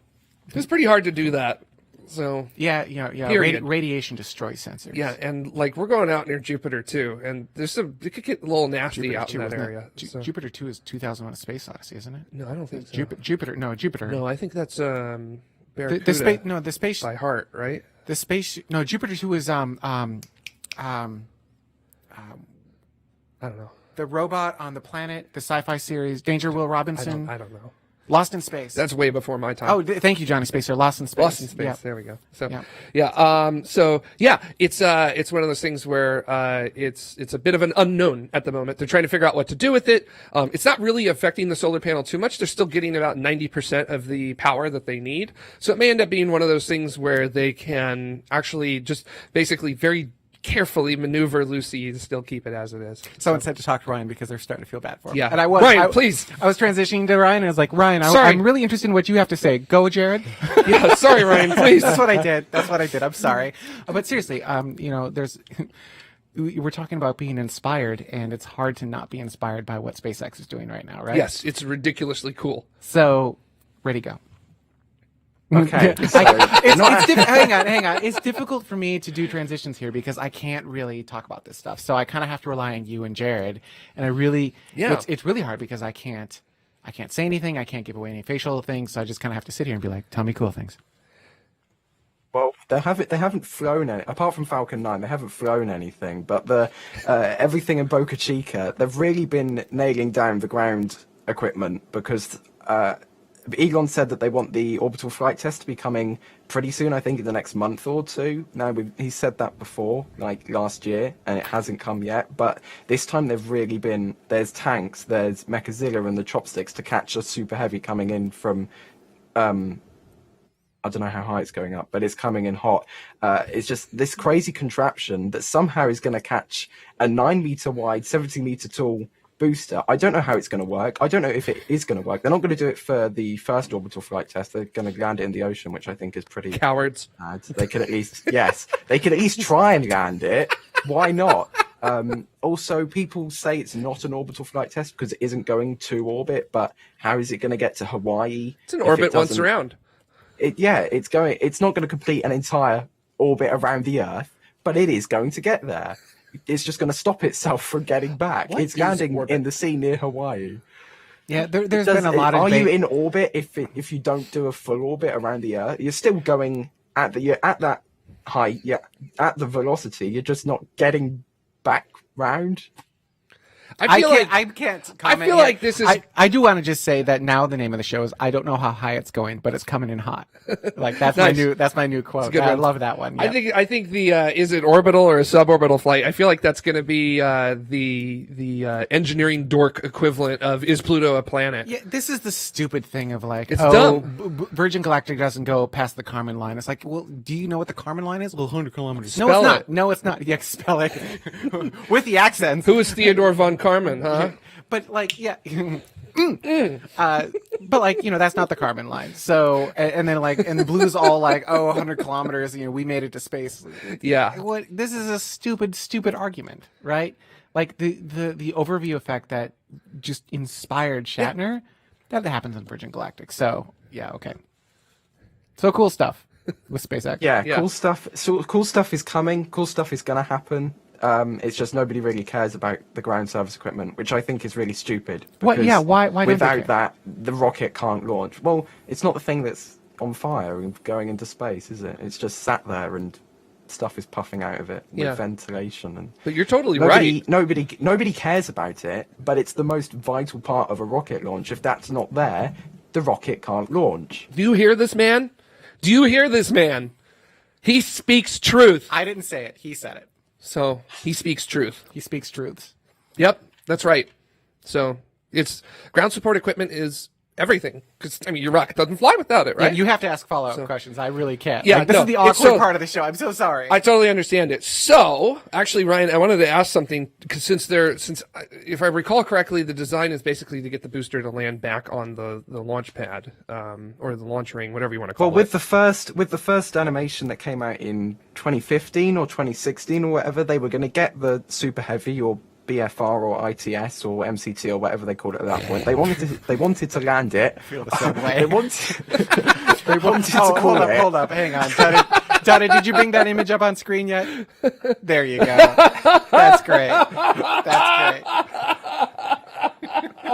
Speaker 1: It's pretty hard to do that. So
Speaker 2: Yeah.
Speaker 1: Period.
Speaker 2: Radiation destroys sensors.
Speaker 1: yeah, and like we're going out near Jupiter too, and it could get a little nasty out in that
Speaker 2: wasn't it?
Speaker 1: area. so.
Speaker 2: Jupiter 2 is 2001: A Space Odyssey, isn't it?
Speaker 1: No, I don't think so.
Speaker 2: Jupiter.
Speaker 1: No, I think that's Barracuda
Speaker 2: The space. No, the space.
Speaker 1: by heart, right?
Speaker 2: The space. No, Jupiter 2 is
Speaker 1: I don't know.
Speaker 2: the robot on the planet. The sci-fi series Danger Will Robinson.
Speaker 1: I don't know.
Speaker 2: Lost in Space.
Speaker 1: That's way before my time.
Speaker 2: Oh, thank you, Johnny Spacer. Lost in Space.
Speaker 1: Lost in Space.
Speaker 2: Yeah.
Speaker 1: There we go. So
Speaker 2: Yeah.
Speaker 1: so it's one of those things where it's a bit of an unknown at the moment. They're trying to figure out what to do with it. It's not really affecting the solar panel too much. They're still getting about 90% of the power that they need. So it may end up being one of those things where they can actually just basically very carefully maneuver Lucy to still keep it as it is.
Speaker 2: Someone said to talk to Ryan because they're starting to feel bad for him.
Speaker 1: Yeah.
Speaker 2: And I was.
Speaker 1: Ryan, please.
Speaker 2: I was transitioning to Ryan, and I was like, Ryan,
Speaker 1: Sorry.
Speaker 2: I'm really interested in what you have to say. Go, Jared.
Speaker 1: Yeah, sorry, Ryan, please.
Speaker 2: That's what I did. I'm sorry. But seriously, there's. We're talking about being inspired, and it's hard to not be inspired by what SpaceX is doing right now, right?
Speaker 1: Yes, it's ridiculously cool.
Speaker 2: So, ready, go.
Speaker 3: Okay.
Speaker 2: Hang on. It's difficult for me to do transitions here because I can't really talk about this stuff. So I kind of have to rely on you and Jared. And it's really hard because I can't say anything. I can't give away any facial things. So I just kind of have to sit here and be like, tell me cool things.
Speaker 3: Well, they haven't flown any, apart from Falcon 9, they haven't flown anything, but the everything in Boca Chica, they've really been nailing down the ground equipment because Elon said that they want the orbital flight test to be coming pretty soon, I think in the next month or two. Now, he said that before, like last year, and it hasn't come yet, but this time they've really been, there's tanks, there's Mechazilla and the chopsticks to catch a super heavy coming in from I don't know how high it's going up, but it's coming in hot. It's just this crazy contraption that somehow is going to catch a 9-meter wide, 70-meter tall booster. I don't know how it's going to work. I don't know if it is going to work. They're not going to do it for the first orbital flight test. They're going to land it in the ocean, which I think is pretty
Speaker 1: Cowards.
Speaker 3: bad. They could at least, yes, they could at least try and land it. Why not? Also, people say it's not an orbital flight test because it isn't going to orbit, but how is it going to get to Hawaii?
Speaker 1: It's an orbit once around.
Speaker 3: It's not going to complete an entire orbit around the Earth, but it is going to get there. It's just going to stop itself from getting back. It's landing in the sea near Hawaii.
Speaker 2: Yeah, there's been a lot of
Speaker 3: Are you in orbit if you don't do a full orbit around the Earth? You're still going at that height, at the velocity. You're just not getting back round.
Speaker 2: I can't comment
Speaker 1: I feel
Speaker 2: yet.
Speaker 1: like this is.
Speaker 2: I do want to just say that now the name of the show is I don't know how high it's going, but it's coming in hot. Like that's
Speaker 1: Nice.
Speaker 2: my new quote.
Speaker 1: good
Speaker 2: I
Speaker 1: one.
Speaker 2: love that one. Yep.
Speaker 1: I think the is it orbital or a suborbital flight? I feel like that's going to be the engineering dork equivalent of is Pluto a planet?
Speaker 2: Yeah, this is the stupid thing of like,
Speaker 1: It's dumb.
Speaker 2: Virgin Galactic doesn't go past the Kármán line. It's like, well, do you know what the Kármán line is? Well, 100 kilometers. No,
Speaker 1: Spell
Speaker 2: it's not.
Speaker 1: it.
Speaker 2: No, it's not. Yeah, spell it with the accents.
Speaker 1: Who is Theodore von Karman? Huh?
Speaker 2: But like, yeah. But like, that's not the Kármán line. So, and then like, and the blue's all like, 100 kilometers, we made it to space.
Speaker 1: Yeah.
Speaker 2: What? This is a stupid argument, right? Like the overview effect that just inspired Shatner, that happens in Virgin Galactic. So yeah, okay. So cool stuff with SpaceX.
Speaker 3: Yeah,
Speaker 1: Yeah.
Speaker 3: cool stuff. So cool stuff is coming. Cool stuff is going to happen. It's just nobody really cares about the ground service equipment, which I think is really stupid.
Speaker 2: What?
Speaker 3: because
Speaker 2: Yeah, why don't they
Speaker 3: without
Speaker 2: care?
Speaker 3: that, the rocket can't launch. Well, it's not the thing that's on fire and going into space, is it? It's just sat there and stuff is puffing out of it with
Speaker 1: Yeah.
Speaker 3: ventilation and.
Speaker 1: But you're totally
Speaker 3: Nobody,
Speaker 1: right.
Speaker 3: nobody cares about it, but it's the most vital part of a rocket launch. If that's not there, the rocket can't launch.
Speaker 1: Do you hear this man? Do you hear this man? He speaks truth.
Speaker 2: I didn't say it. He said it.
Speaker 1: So he speaks truth.
Speaker 2: He speaks truths.
Speaker 1: Yep, that's right. So it's ground support equipment is everything. Because your rocket doesn't fly without it, right?
Speaker 2: Yeah, you have to ask follow-up questions. I really can't.
Speaker 1: Yeah,
Speaker 2: Like, this
Speaker 1: no,
Speaker 2: is the
Speaker 1: it's
Speaker 2: awkward
Speaker 1: so-
Speaker 2: part of the show. I'm so sorry.
Speaker 1: I totally understand it. So, actually, Ryan, I wanted to ask something because since if I recall correctly, the design is basically to get the booster to land back on the launch pad or the launch ring, whatever you want to call
Speaker 3: Well,
Speaker 1: it.
Speaker 3: with the first animation that came out in 2015 or 2016 or whatever, they were going to get the Super Heavy or BFR or ITS or MCT or whatever they called it at that point. They wanted to land it. I
Speaker 2: feel the same way.
Speaker 3: They wanted to call it.
Speaker 2: Hold up. Hang on. Dada, did you bring that image up on screen yet? There you go. That's great. That's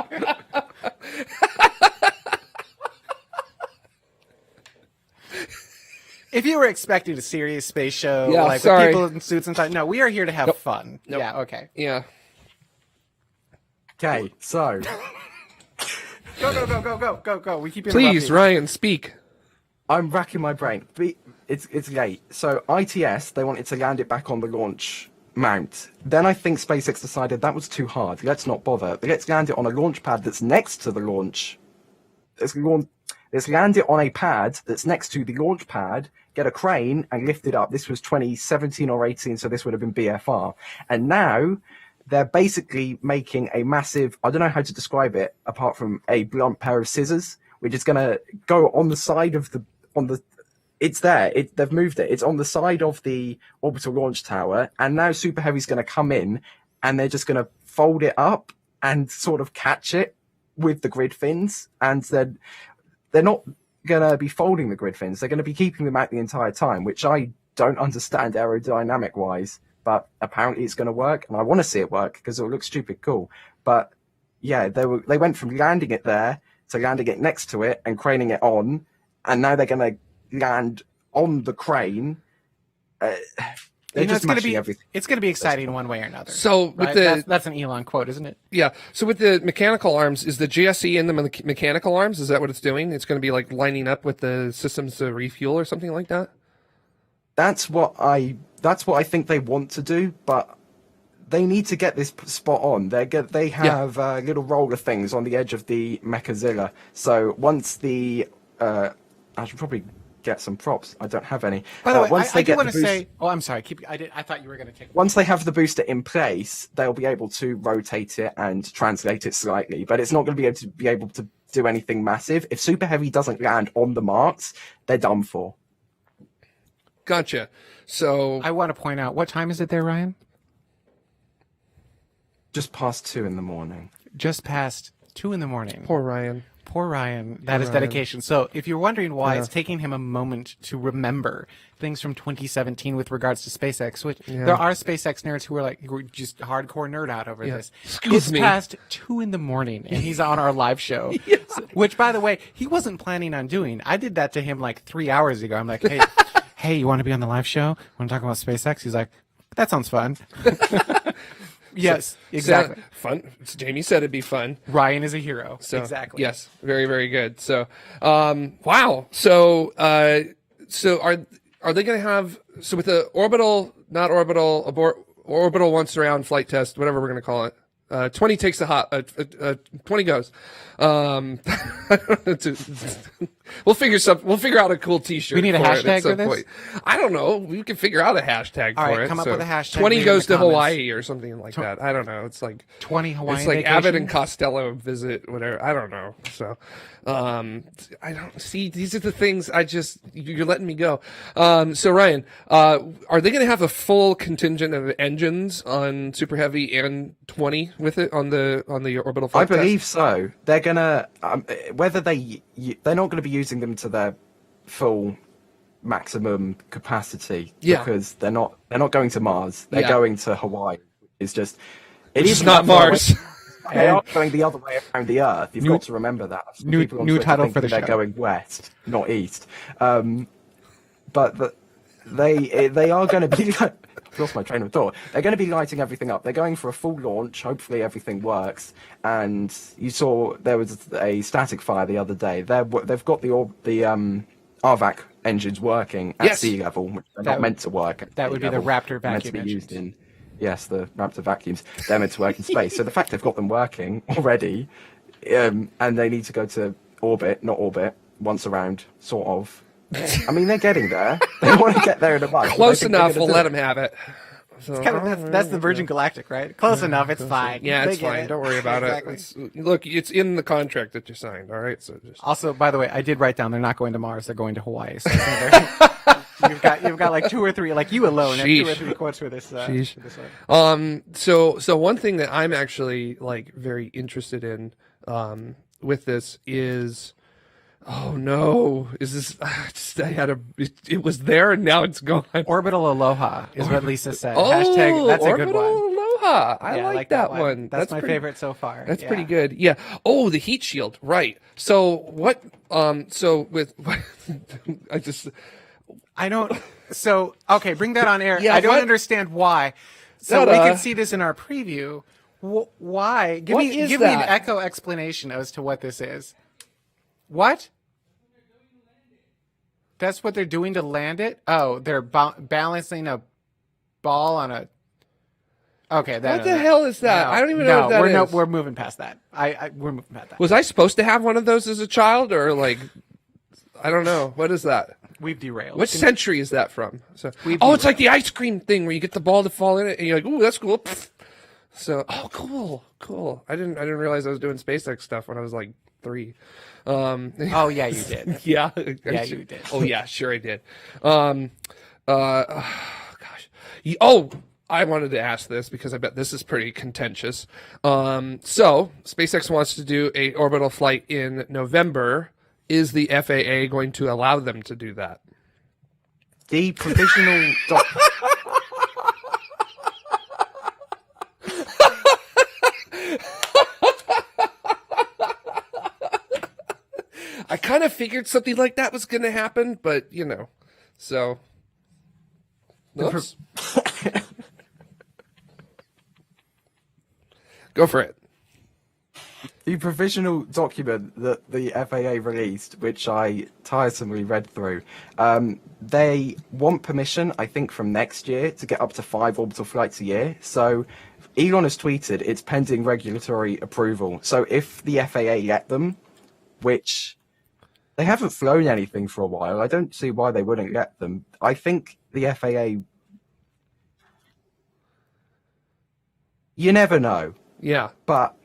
Speaker 2: great. If you were expecting a serious space show,
Speaker 1: Yeah,
Speaker 2: like
Speaker 1: sorry.
Speaker 2: with people in suits and stuff, no, we are here to have fun.
Speaker 1: Nope.
Speaker 2: Yeah, okay.
Speaker 1: Yeah.
Speaker 3: Okay, so
Speaker 2: Go. We keep interrupting.
Speaker 1: Please, Ryan, speak.
Speaker 3: I'm racking my brain. It's late. So ITS, they wanted to land it back on the launch mount. Then I think SpaceX decided that was too hard. Let's not bother. Let's land it on a launch pad that's next to the launch. Let's land it on a pad that's next to the launch pad, get a crane and lift it up. This was 2017 or 18, so this would have been BFR. And now they're basically making a massive, I don't know how to describe it, apart from a blunt pair of scissors, which is going to go on the side of it's there. They've moved it. It's on the side of the orbital launch tower. And now Super Heavy's going to come in and they're just going to fold it up and sort of catch it with the grid fins. And they're not going to be folding the grid fins. They're going to be keeping them out the entire time, which I don't understand aerodynamic wise, but apparently it's going to work. And I want to see it work because it'll look stupid cool. But yeah, they went from landing it there to landing it next to it and craning it on. And now they're going to land on the crane. They're just
Speaker 2: it's going to
Speaker 3: mashing
Speaker 2: be
Speaker 3: everything.
Speaker 2: It's going to be exciting one way or another.
Speaker 1: So with
Speaker 2: right? That's an Elon quote, isn't it?
Speaker 1: Yeah. So with the mechanical arms, is the GSE in the mechanical arms? Is that what it's doing? It's going to be like lining up with the systems to refuel or something like that?
Speaker 3: That's what I think they want to do, but they need to get this spot on. They have little roller things on the edge of the Mechazilla. So once I should probably get some props. I don't have any.
Speaker 2: By the way,
Speaker 3: once
Speaker 2: I
Speaker 3: they
Speaker 2: do
Speaker 3: get
Speaker 2: want
Speaker 3: the
Speaker 2: to
Speaker 3: boost,
Speaker 2: say. Oh, I'm sorry. I thought you were going to take.
Speaker 3: once they have the booster in place, they'll be able to rotate it and translate it slightly, but it's not going to be able to do anything massive. If Super Heavy doesn't land on the marks, they're done for.
Speaker 1: Gotcha. So
Speaker 2: I want to point out, what time is it there, Ryan?
Speaker 3: Just past 2 in the morning.
Speaker 2: Just past 2 in the morning.
Speaker 1: poor Ryan.
Speaker 2: Poor Ryan. That is dedication. So if you're wondering why it's taking him a moment to remember things from 2017 with regards to SpaceX, which there are SpaceX nerds who are just hardcore nerd out over this.
Speaker 1: Excuse me.
Speaker 2: It's past 2 in the morning and he's on our live show, which, by the way, he wasn't planning on doing. I did that to him like 3 hours ago. I'm like, hey, you want to be on the live show? Want to talk about SpaceX? He's like, that sounds fun. Yes, exactly.
Speaker 1: Fun. Jamie said it'd be fun.
Speaker 2: Ryan is a hero.
Speaker 1: So,
Speaker 2: exactly.
Speaker 1: Yes. Very, very good. So, wow. So, are they going to have, so with the orbital, not orbital, orbital once around flight test, whatever we're going to call it, 20 takes the hot, 20 goes. We'll figure out a cool t-shirt.
Speaker 2: We need a hashtag for this?
Speaker 1: Point. I don't know. We can figure out a hashtag
Speaker 2: All
Speaker 1: for
Speaker 2: right,
Speaker 1: it.
Speaker 2: come up with a hashtag.
Speaker 1: 20
Speaker 2: leave
Speaker 1: goes
Speaker 2: in the
Speaker 1: to
Speaker 2: comments.
Speaker 1: Hawaii or something like that. I don't know. It's like
Speaker 2: 20 Hawaii.
Speaker 1: It's like Abbott and Costello visit, whatever. I don't know. So, I don't see. These are the things you're letting me go. So Ryan, are they going to have a full contingent of engines on Super Heavy and 20 with it on the orbital flight
Speaker 3: I believe
Speaker 1: test?
Speaker 3: so. They're gonna whether they're not going to be using them to their full maximum capacity because they're not going to Mars. They're going to Hawaii. It's just
Speaker 1: It's not Mars.
Speaker 3: They are going the other way around the Earth. You've got to remember that. People on
Speaker 2: new
Speaker 3: Twitter
Speaker 2: title
Speaker 3: think
Speaker 2: for the
Speaker 3: they're
Speaker 2: show.
Speaker 3: going west, not east. But they are going to be. I've lost my train of thought. They're going to be lighting everything up. They're going for a full launch. Hopefully everything works. And you saw there was a static fire the other day. They've got the RVAC engines working at sea level, which they're not meant to work. At
Speaker 2: that
Speaker 3: sea
Speaker 2: would be the
Speaker 3: level.
Speaker 2: Raptor
Speaker 3: They're meant to
Speaker 2: vacuum
Speaker 3: be used
Speaker 2: engines.
Speaker 3: the Raptor vacuums. They're meant to work in space. So the fact they've got them working already, and they need to go to orbit, not orbit, once around, sort of. I mean, they're getting there. They want to get there in a month.
Speaker 1: Close enough. We'll let them have it. So,
Speaker 2: That's the Virgin Galactic, right? Close enough. It's fine.
Speaker 1: yeah,
Speaker 2: They
Speaker 1: it's
Speaker 2: get
Speaker 1: fine.
Speaker 2: it.
Speaker 1: Don't worry about
Speaker 2: Exactly.
Speaker 1: it. Look, it's in the contract that you signed. All right. So just
Speaker 2: Also, by the way, I did write down they're not going to Mars. They're going to Hawaii. So you've got like 2 or 3, like you alone have 2 or
Speaker 1: Sheesh.
Speaker 2: 3 quotes for this.
Speaker 1: Sheesh.
Speaker 2: For this one.
Speaker 1: So one thing that I'm actually like very interested in with this is, oh no, is this? It was there and now it's gone.
Speaker 2: Orbital Aloha is what Lisa said.
Speaker 1: Oh,
Speaker 2: Hashtag, that's a good
Speaker 1: Orbital
Speaker 2: one.
Speaker 1: Aloha. I
Speaker 2: Yeah,
Speaker 1: like that one.
Speaker 2: That's my
Speaker 1: pretty-
Speaker 2: favorite so far.
Speaker 1: That's
Speaker 2: Yeah.
Speaker 1: pretty good. Yeah. Oh, the heat shield. Right. So what? So with,
Speaker 2: I don't. So okay, bring that on air.
Speaker 1: Yeah,
Speaker 2: I don't
Speaker 1: what?
Speaker 2: understand why. So we can see this in our preview. Why? Give
Speaker 1: What
Speaker 2: me
Speaker 1: is
Speaker 2: give me an
Speaker 1: that?
Speaker 2: echo explanation as to what this is. What? That's what they're doing to land it? Oh, they're balancing a ball on a. Okay,
Speaker 1: what the hell is that? I don't even know what that is.
Speaker 2: We're moving past that. We're moving past that.
Speaker 1: Was I supposed to have one of those as a child, or like, I don't know. What is that?
Speaker 2: We've derailed.
Speaker 1: Which century is that from? So,
Speaker 2: We've
Speaker 1: it's like the ice cream thing where you get the ball to fall in it, and you're like, "Ooh, that's cool." So, cool. I didn't realize I was doing SpaceX stuff when I was like 3.
Speaker 2: Oh yeah, you did.
Speaker 1: Yeah,
Speaker 2: you did.
Speaker 1: Oh yeah, sure I did. Gosh. I wanted to ask this because I bet this is pretty contentious. So SpaceX wants to do a orbital flight in November. Is the FAA going to allow them to do that?
Speaker 3: The provisional
Speaker 1: I kind of figured something like that was going to happen, but so. Oops. Go for it.
Speaker 3: The provisional document that the FAA released, which I tiresomely read through, they want permission, I think, from next year to get up to 5 orbital flights a year. So Elon has tweeted it's pending regulatory approval. So if the FAA let them, which They haven't flown anything for a while. I don't see why they wouldn't get them. I think the FAA. You never know,
Speaker 1: Yeah.
Speaker 3: but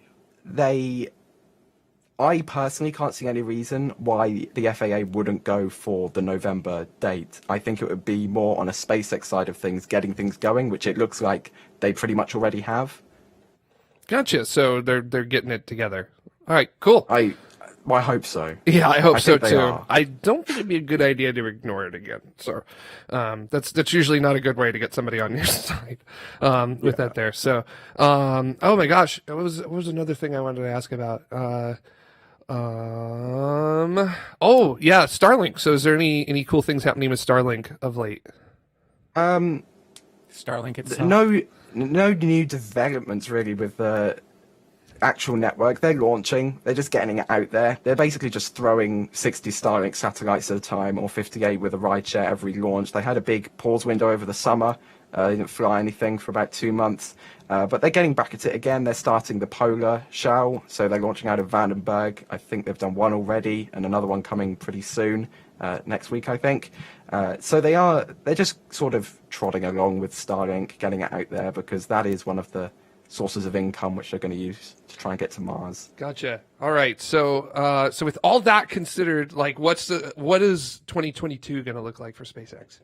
Speaker 3: I personally can't see any reason why the FAA wouldn't go for the November date. I think it would be more on a SpaceX side of things, getting things going, which it looks like they pretty much already have.
Speaker 1: Gotcha. So they're getting it together. All right, cool.
Speaker 3: I hope so.
Speaker 1: Yeah, I hope so
Speaker 3: think they
Speaker 1: too.
Speaker 3: are.
Speaker 1: I don't think it'd be a good idea to ignore it again. So that's usually not a good way to get somebody on your side with that there. So oh my gosh, what was another thing I wanted to ask about? Oh yeah, Starlink. So is there any cool things happening with Starlink of late?
Speaker 2: Starlink itself.
Speaker 3: No new developments really with the actual network. They're launching. They're just getting it out there. They're basically just throwing 60 Starlink satellites at a time, or 58 with a rideshare every launch. They had a big pause window over the summer. They didn't fly anything for about 2 months. But they're getting back at it again. They're starting the Polar shell. So they're launching out of Vandenberg. I think they've done one already, and another one coming pretty soon, next week, I think. So they're just sort of trotting along with Starlink, getting it out there, because that is one of the sources of income which they're going to use to try and get to Mars.
Speaker 1: Gotcha. All right. So so with all that considered, like what is 2022 going to look like for SpaceX?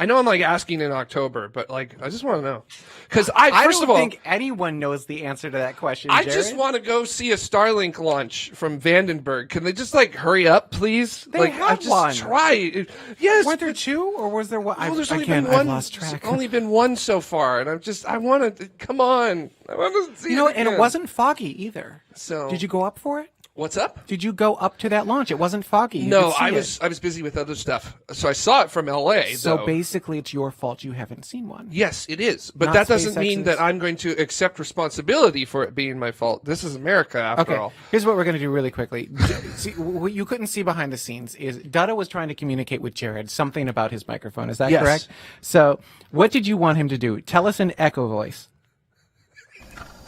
Speaker 1: I know I'm like asking in October, but like I just want to know, because
Speaker 2: I
Speaker 1: first
Speaker 2: don't
Speaker 1: of all,
Speaker 2: think anyone knows the answer to that question.
Speaker 1: I
Speaker 2: Jared.
Speaker 1: just want to go see a Starlink launch from Vandenberg. Can they just like hurry up, please?
Speaker 2: They
Speaker 1: like,
Speaker 2: have
Speaker 1: I just
Speaker 2: one.
Speaker 1: Try. Yes.
Speaker 2: Were there two, or was there one?
Speaker 1: Well, there's only
Speaker 2: Again,
Speaker 1: been one.
Speaker 2: I've lost track.
Speaker 1: Only been one so far, and I want to. Come on, I want to see.
Speaker 2: You know,
Speaker 1: it
Speaker 2: and it
Speaker 1: again.
Speaker 2: wasn't foggy either.
Speaker 1: So
Speaker 2: Did you go up for it?
Speaker 1: What's up?
Speaker 2: Did you go up to that launch? It wasn't foggy. You
Speaker 1: No,
Speaker 2: could see
Speaker 1: I was busy with other stuff, so I saw it from LA.
Speaker 2: So
Speaker 1: though.
Speaker 2: basically, it's your fault you haven't seen one.
Speaker 1: Yes, it is, but
Speaker 2: Not
Speaker 1: that doesn't mean
Speaker 2: SpaceX's.
Speaker 1: that I'm going to accept responsibility for it being my fault. This is America, after
Speaker 2: Okay,
Speaker 1: all.
Speaker 2: here's what we're going to do really quickly. See, what you couldn't see behind the scenes is Dutta was trying to communicate with Jared something about his microphone. Is that
Speaker 1: Yes.
Speaker 2: correct? So what did you want him to do? Tell us in echo voice.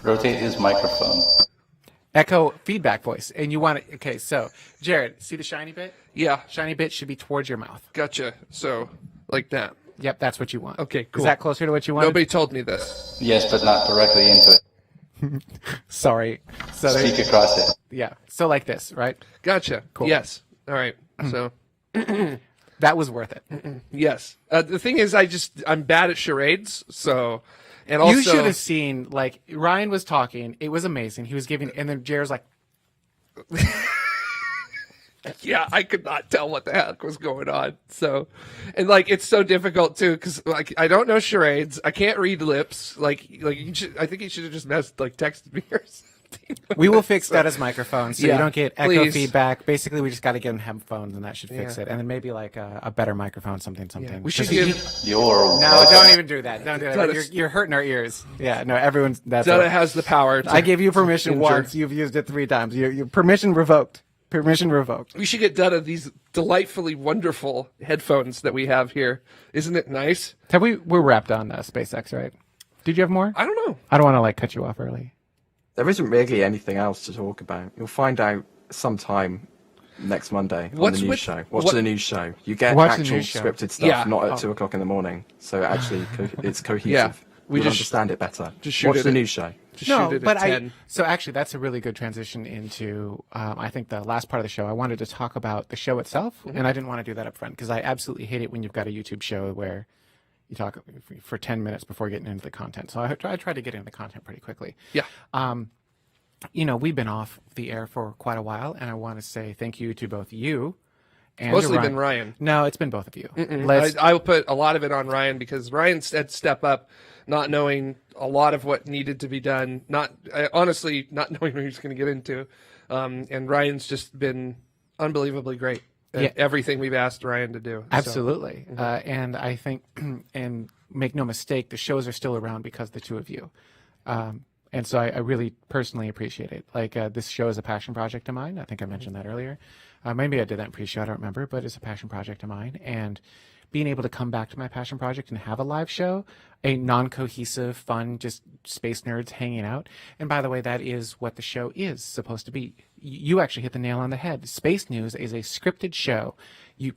Speaker 4: Rotate his microphone.
Speaker 2: Echo feedback voice. And you want it. Okay, so Jared, see the shiny bit?
Speaker 1: Yeah,
Speaker 2: Shiny bit should be towards your mouth.
Speaker 1: gotcha. So, like that.
Speaker 2: Yep, that's what you want.
Speaker 1: Okay, cool.
Speaker 2: Is that closer to what you want?
Speaker 1: Nobody told me this.
Speaker 4: Yes, but not directly into it.
Speaker 2: Sorry. So
Speaker 4: Speak across it.
Speaker 2: yeah. So like this, right?
Speaker 1: Gotcha.
Speaker 2: Cool.
Speaker 1: Yes. All right. So,
Speaker 2: That was worth it.
Speaker 1: yes. The thing is, I'm bad at charades. So, and also,
Speaker 2: You should have seen, like, Ryan was talking. It was amazing. He was giving, and then Jared's like,
Speaker 1: yeah, I could not tell what the heck was going on. So, and like, it's so difficult too, because like, I don't know charades. I can't read lips. I think you should have just texted me or something.
Speaker 2: we will fix Dutta's microphone so
Speaker 1: Yeah,
Speaker 2: you don't get echo
Speaker 1: please.
Speaker 2: feedback. Basically, we just got to get him headphones, and that should fix
Speaker 1: Yeah.
Speaker 2: it. And then maybe like a better microphone, something.
Speaker 1: We should
Speaker 2: Just-
Speaker 1: give.
Speaker 4: You're
Speaker 2: No, don't even do that. Don't do that.
Speaker 1: Dutta's-
Speaker 2: You're hurting our ears. Yeah, no, everyone's. That's
Speaker 1: Dutta
Speaker 2: all.
Speaker 1: has the power.
Speaker 2: I gave you permission
Speaker 1: injure.
Speaker 2: once. You've used it 3 times. Your permission revoked. Permission revoked.
Speaker 1: We should get Dutta these delightfully wonderful headphones that we have here. Isn't it nice?
Speaker 2: We're wrapped on SpaceX, right? Did you have more?
Speaker 1: I don't know.
Speaker 2: I don't want to like cut you off early.
Speaker 3: There isn't really anything else to talk about. You'll find out sometime next Monday on
Speaker 1: What's
Speaker 3: the news
Speaker 1: with-
Speaker 3: show. Watch
Speaker 1: what-
Speaker 3: the news show. You get
Speaker 2: Watch the
Speaker 3: actual
Speaker 2: news show.
Speaker 3: scripted stuff,
Speaker 1: Yeah.
Speaker 3: not at
Speaker 2: Oh.
Speaker 3: 2 o'clock in the morning. So actually, it's cohesive.
Speaker 1: Yeah. We
Speaker 3: You'll
Speaker 1: just-
Speaker 3: understand it better.
Speaker 1: just shoot
Speaker 3: Watch
Speaker 1: it
Speaker 3: the
Speaker 1: at-
Speaker 3: news show.
Speaker 1: Just shoot it at 10.
Speaker 2: So actually, that's a really good transition into, I think, the last part of the show. I wanted to talk about the show itself, and I didn't want to do that up front because I absolutely hate it when you've got a YouTube show where you talk for 10 minutes before getting into the content. So I try to get into the content pretty quickly.
Speaker 1: Yeah.
Speaker 2: You know, we've been off the air for quite a while, and I want to say thank you to both you and
Speaker 1: Mostly
Speaker 2: to
Speaker 1: been Ryan.
Speaker 2: No, it's been both of you. Let's
Speaker 1: I will put a lot of it on Ryan because Ryan said step up, not knowing a lot of what needed to be done, honestly not knowing what he was going to get into, and Ryan's just been unbelievably great at
Speaker 2: Yeah.
Speaker 1: everything we've asked Ryan to do. So,
Speaker 2: Absolutely. And I think, and make no mistake, the shows are still around because of the two of you. And so I really personally appreciate it. Like, this show is a passion project of mine. I think I mentioned that earlier. Maybe I did that in pre-show. I don't remember, but it's a passion project of mine. And being able to come back to my passion project and have a live show, a non-cohesive, fun, just space nerds hanging out. And by the way, that is what the show is supposed to be. You actually hit the nail on the head. Space News is a scripted show. You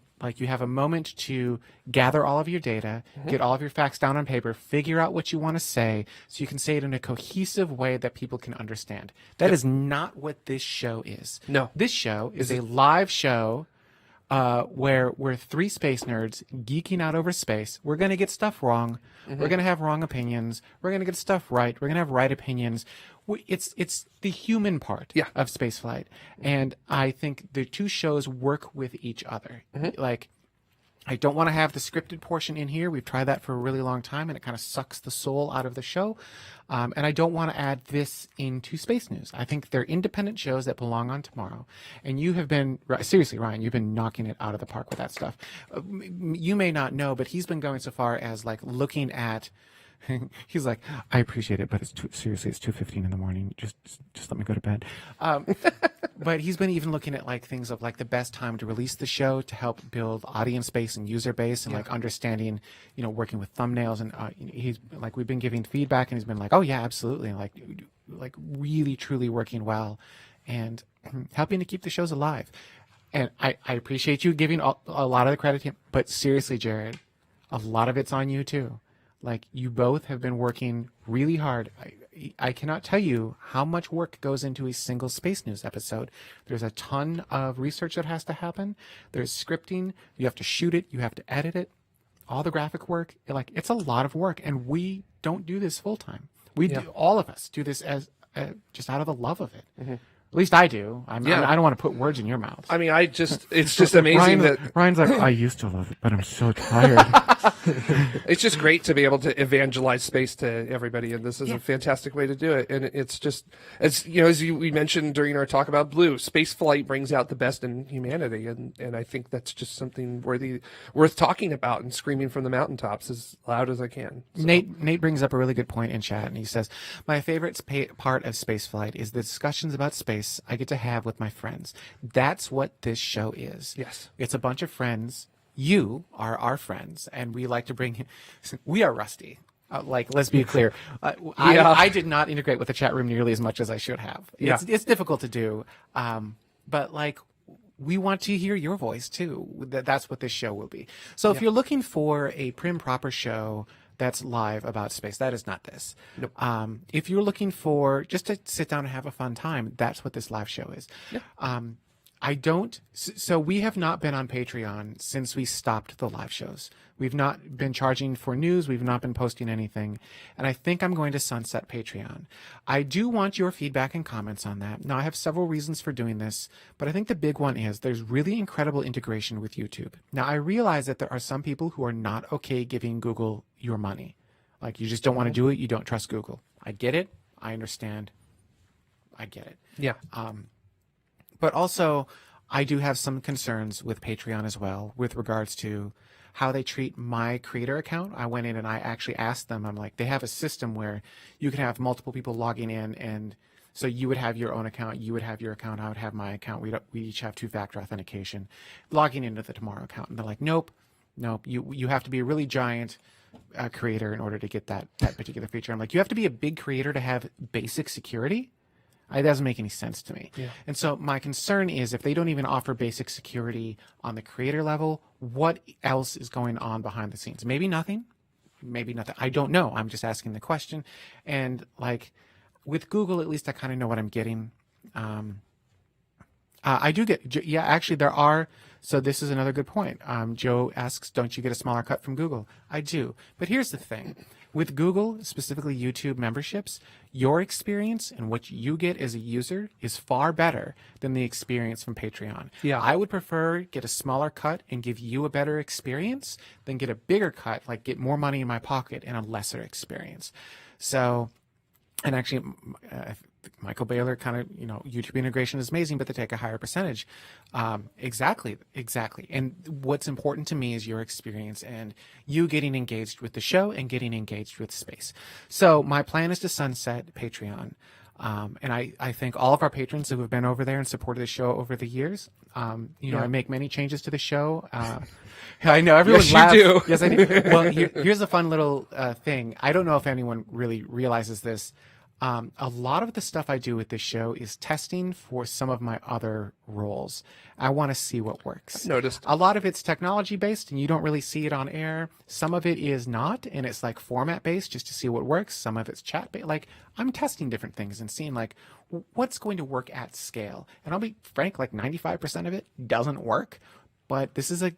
Speaker 2: have a moment to gather all of your data, get all of your facts down on paper, figure out what you want to say, so you can say it in a cohesive way that people can understand. That is not what this show is.
Speaker 1: No.
Speaker 2: This show is a live show where we're three space nerds geeking out over space. We're going to get stuff wrong. We're going to have wrong opinions. We're going to get stuff right. We're going to have right opinions. It's the human part of spaceflight. And I think the two shows work with each other. Like, I don't want to have the scripted portion in here. We've tried that for a really long time, and it kind of sucks the soul out of the show. And I don't want to add this into Space News. I think they're independent shows that belong on tomorrow. And you have been, seriously, Ryan, you've been knocking it out of the park with that stuff. You may not know, but he's been going so far as like looking at, he's like, I appreciate it, but it's seriously, it's 2:15 in the morning. Just let me go to bed. But he's been even looking at like things of like the best time to release the show to help build audience base and user base and like understanding, working with thumbnails. And he's like, we've been giving feedback and he's been like, oh yeah, absolutely. Like really, truly working well and helping to keep the shows alive. And I appreciate you giving a lot of the credit to him, but seriously, Jared, a lot of it's on you too. Like, you both have been working really hard. I cannot tell you how much work goes into a single Space News episode. There's a ton of research that has to happen. There's scripting. You have to shoot it. You have to edit it. All the graphic work. Like, it's a lot of work, and we don't do this full time. We do. All of us do this as just out of the love of it. At least I do. I don't want to put words in your mouth.
Speaker 1: I mean, it's just amazing
Speaker 2: Ryan's like, I used to love it, but I'm so tired.
Speaker 1: It's just great to be able to evangelize space to everybody, and this is a fantastic way to do it. And it's just, as we mentioned during our talk about Blue, space flight brings out the best in humanity, and I think that's just something worth talking about and screaming from the mountaintops as loud as I can. So.
Speaker 2: Nate brings up a really good point in chat, and he says, my favorite part of space flight is the discussions about space I get to have with my friends. That's what this show is.
Speaker 1: Yes.
Speaker 2: It's a bunch of friends. You are our friends, and we like to bring. We are rusty. Let's be clear. I did not integrate with the chat room nearly as much as I should have. It's difficult to do, but like, we want to hear your voice too. That's what this show will be. So if you're looking for a prim proper show that's live about space, that is not this.
Speaker 1: Nope.
Speaker 2: If you're looking for just to sit down and have a fun time, that's what this live show is. Yep. So we have not been on Patreon since we stopped the live shows. We've not been charging for news. We've not been posting anything. And I think I'm going to sunset Patreon. I do want your feedback and comments on that. Now, I have several reasons for doing this, but I think the big one is there's really incredible integration with YouTube. Now, I realize that there are some people who are not okay giving Google your money. Like, you just don't want to do it. You don't trust Google. I get it. I understand. I get it.
Speaker 1: Yeah.
Speaker 2: But also, I do have some concerns with Patreon as well with regards to how they treat my creator account. I went in and I actually asked them, I'm like, they have a system where you can have multiple people logging in, and so you would have your own account, you would have your account, I would have my account. We each have two-factor authentication, logging into the Tomorrow account. And they're like, nope, you have to be a really giant creator in order to get that particular feature. I'm like, you have to be a big creator to have basic security? It doesn't make any sense to me. Yeah. And so my concern is if they don't even offer basic security on the creator level, what else is going on behind the scenes? Maybe nothing. I don't know. I'm just asking the question. And like with Google, at least I kind of know what I'm getting. I do get, actually there are. So this is another good point. Joe asks, don't you get a smaller cut from Google? I do. But here's the thing. With Google, specifically YouTube memberships, your experience and what you get as a user is far better than the experience from Patreon.
Speaker 1: Yeah.
Speaker 2: I would prefer get a smaller cut and give you a better experience than get a bigger cut, like get more money in my pocket and a lesser experience. So, and actually, Michael Baylor kind of, YouTube integration is amazing, but they take a higher percentage. Exactly. And what's important to me is your experience and you getting engaged with the show and getting engaged with space. So my plan is to sunset Patreon. And I thank all of our patrons who have been over there and supported the show over the years. I make many changes to the show. I know everyone
Speaker 1: Yes,
Speaker 2: laughs.
Speaker 1: you do.
Speaker 2: Yes, I do. Well, here's a fun little thing. I don't know if anyone really realizes this. A lot of the stuff I do with this show is testing for some of my other roles. I want to see what works.
Speaker 1: I've noticed.
Speaker 2: A lot of it's technology based and you don't really see it on air. Some of it is not, and it's like format based just to see what works. Some of it's chat based. Like I'm testing different things and seeing like what's going to work at scale. And I'll be frank, like 95% of it doesn't work, but this is a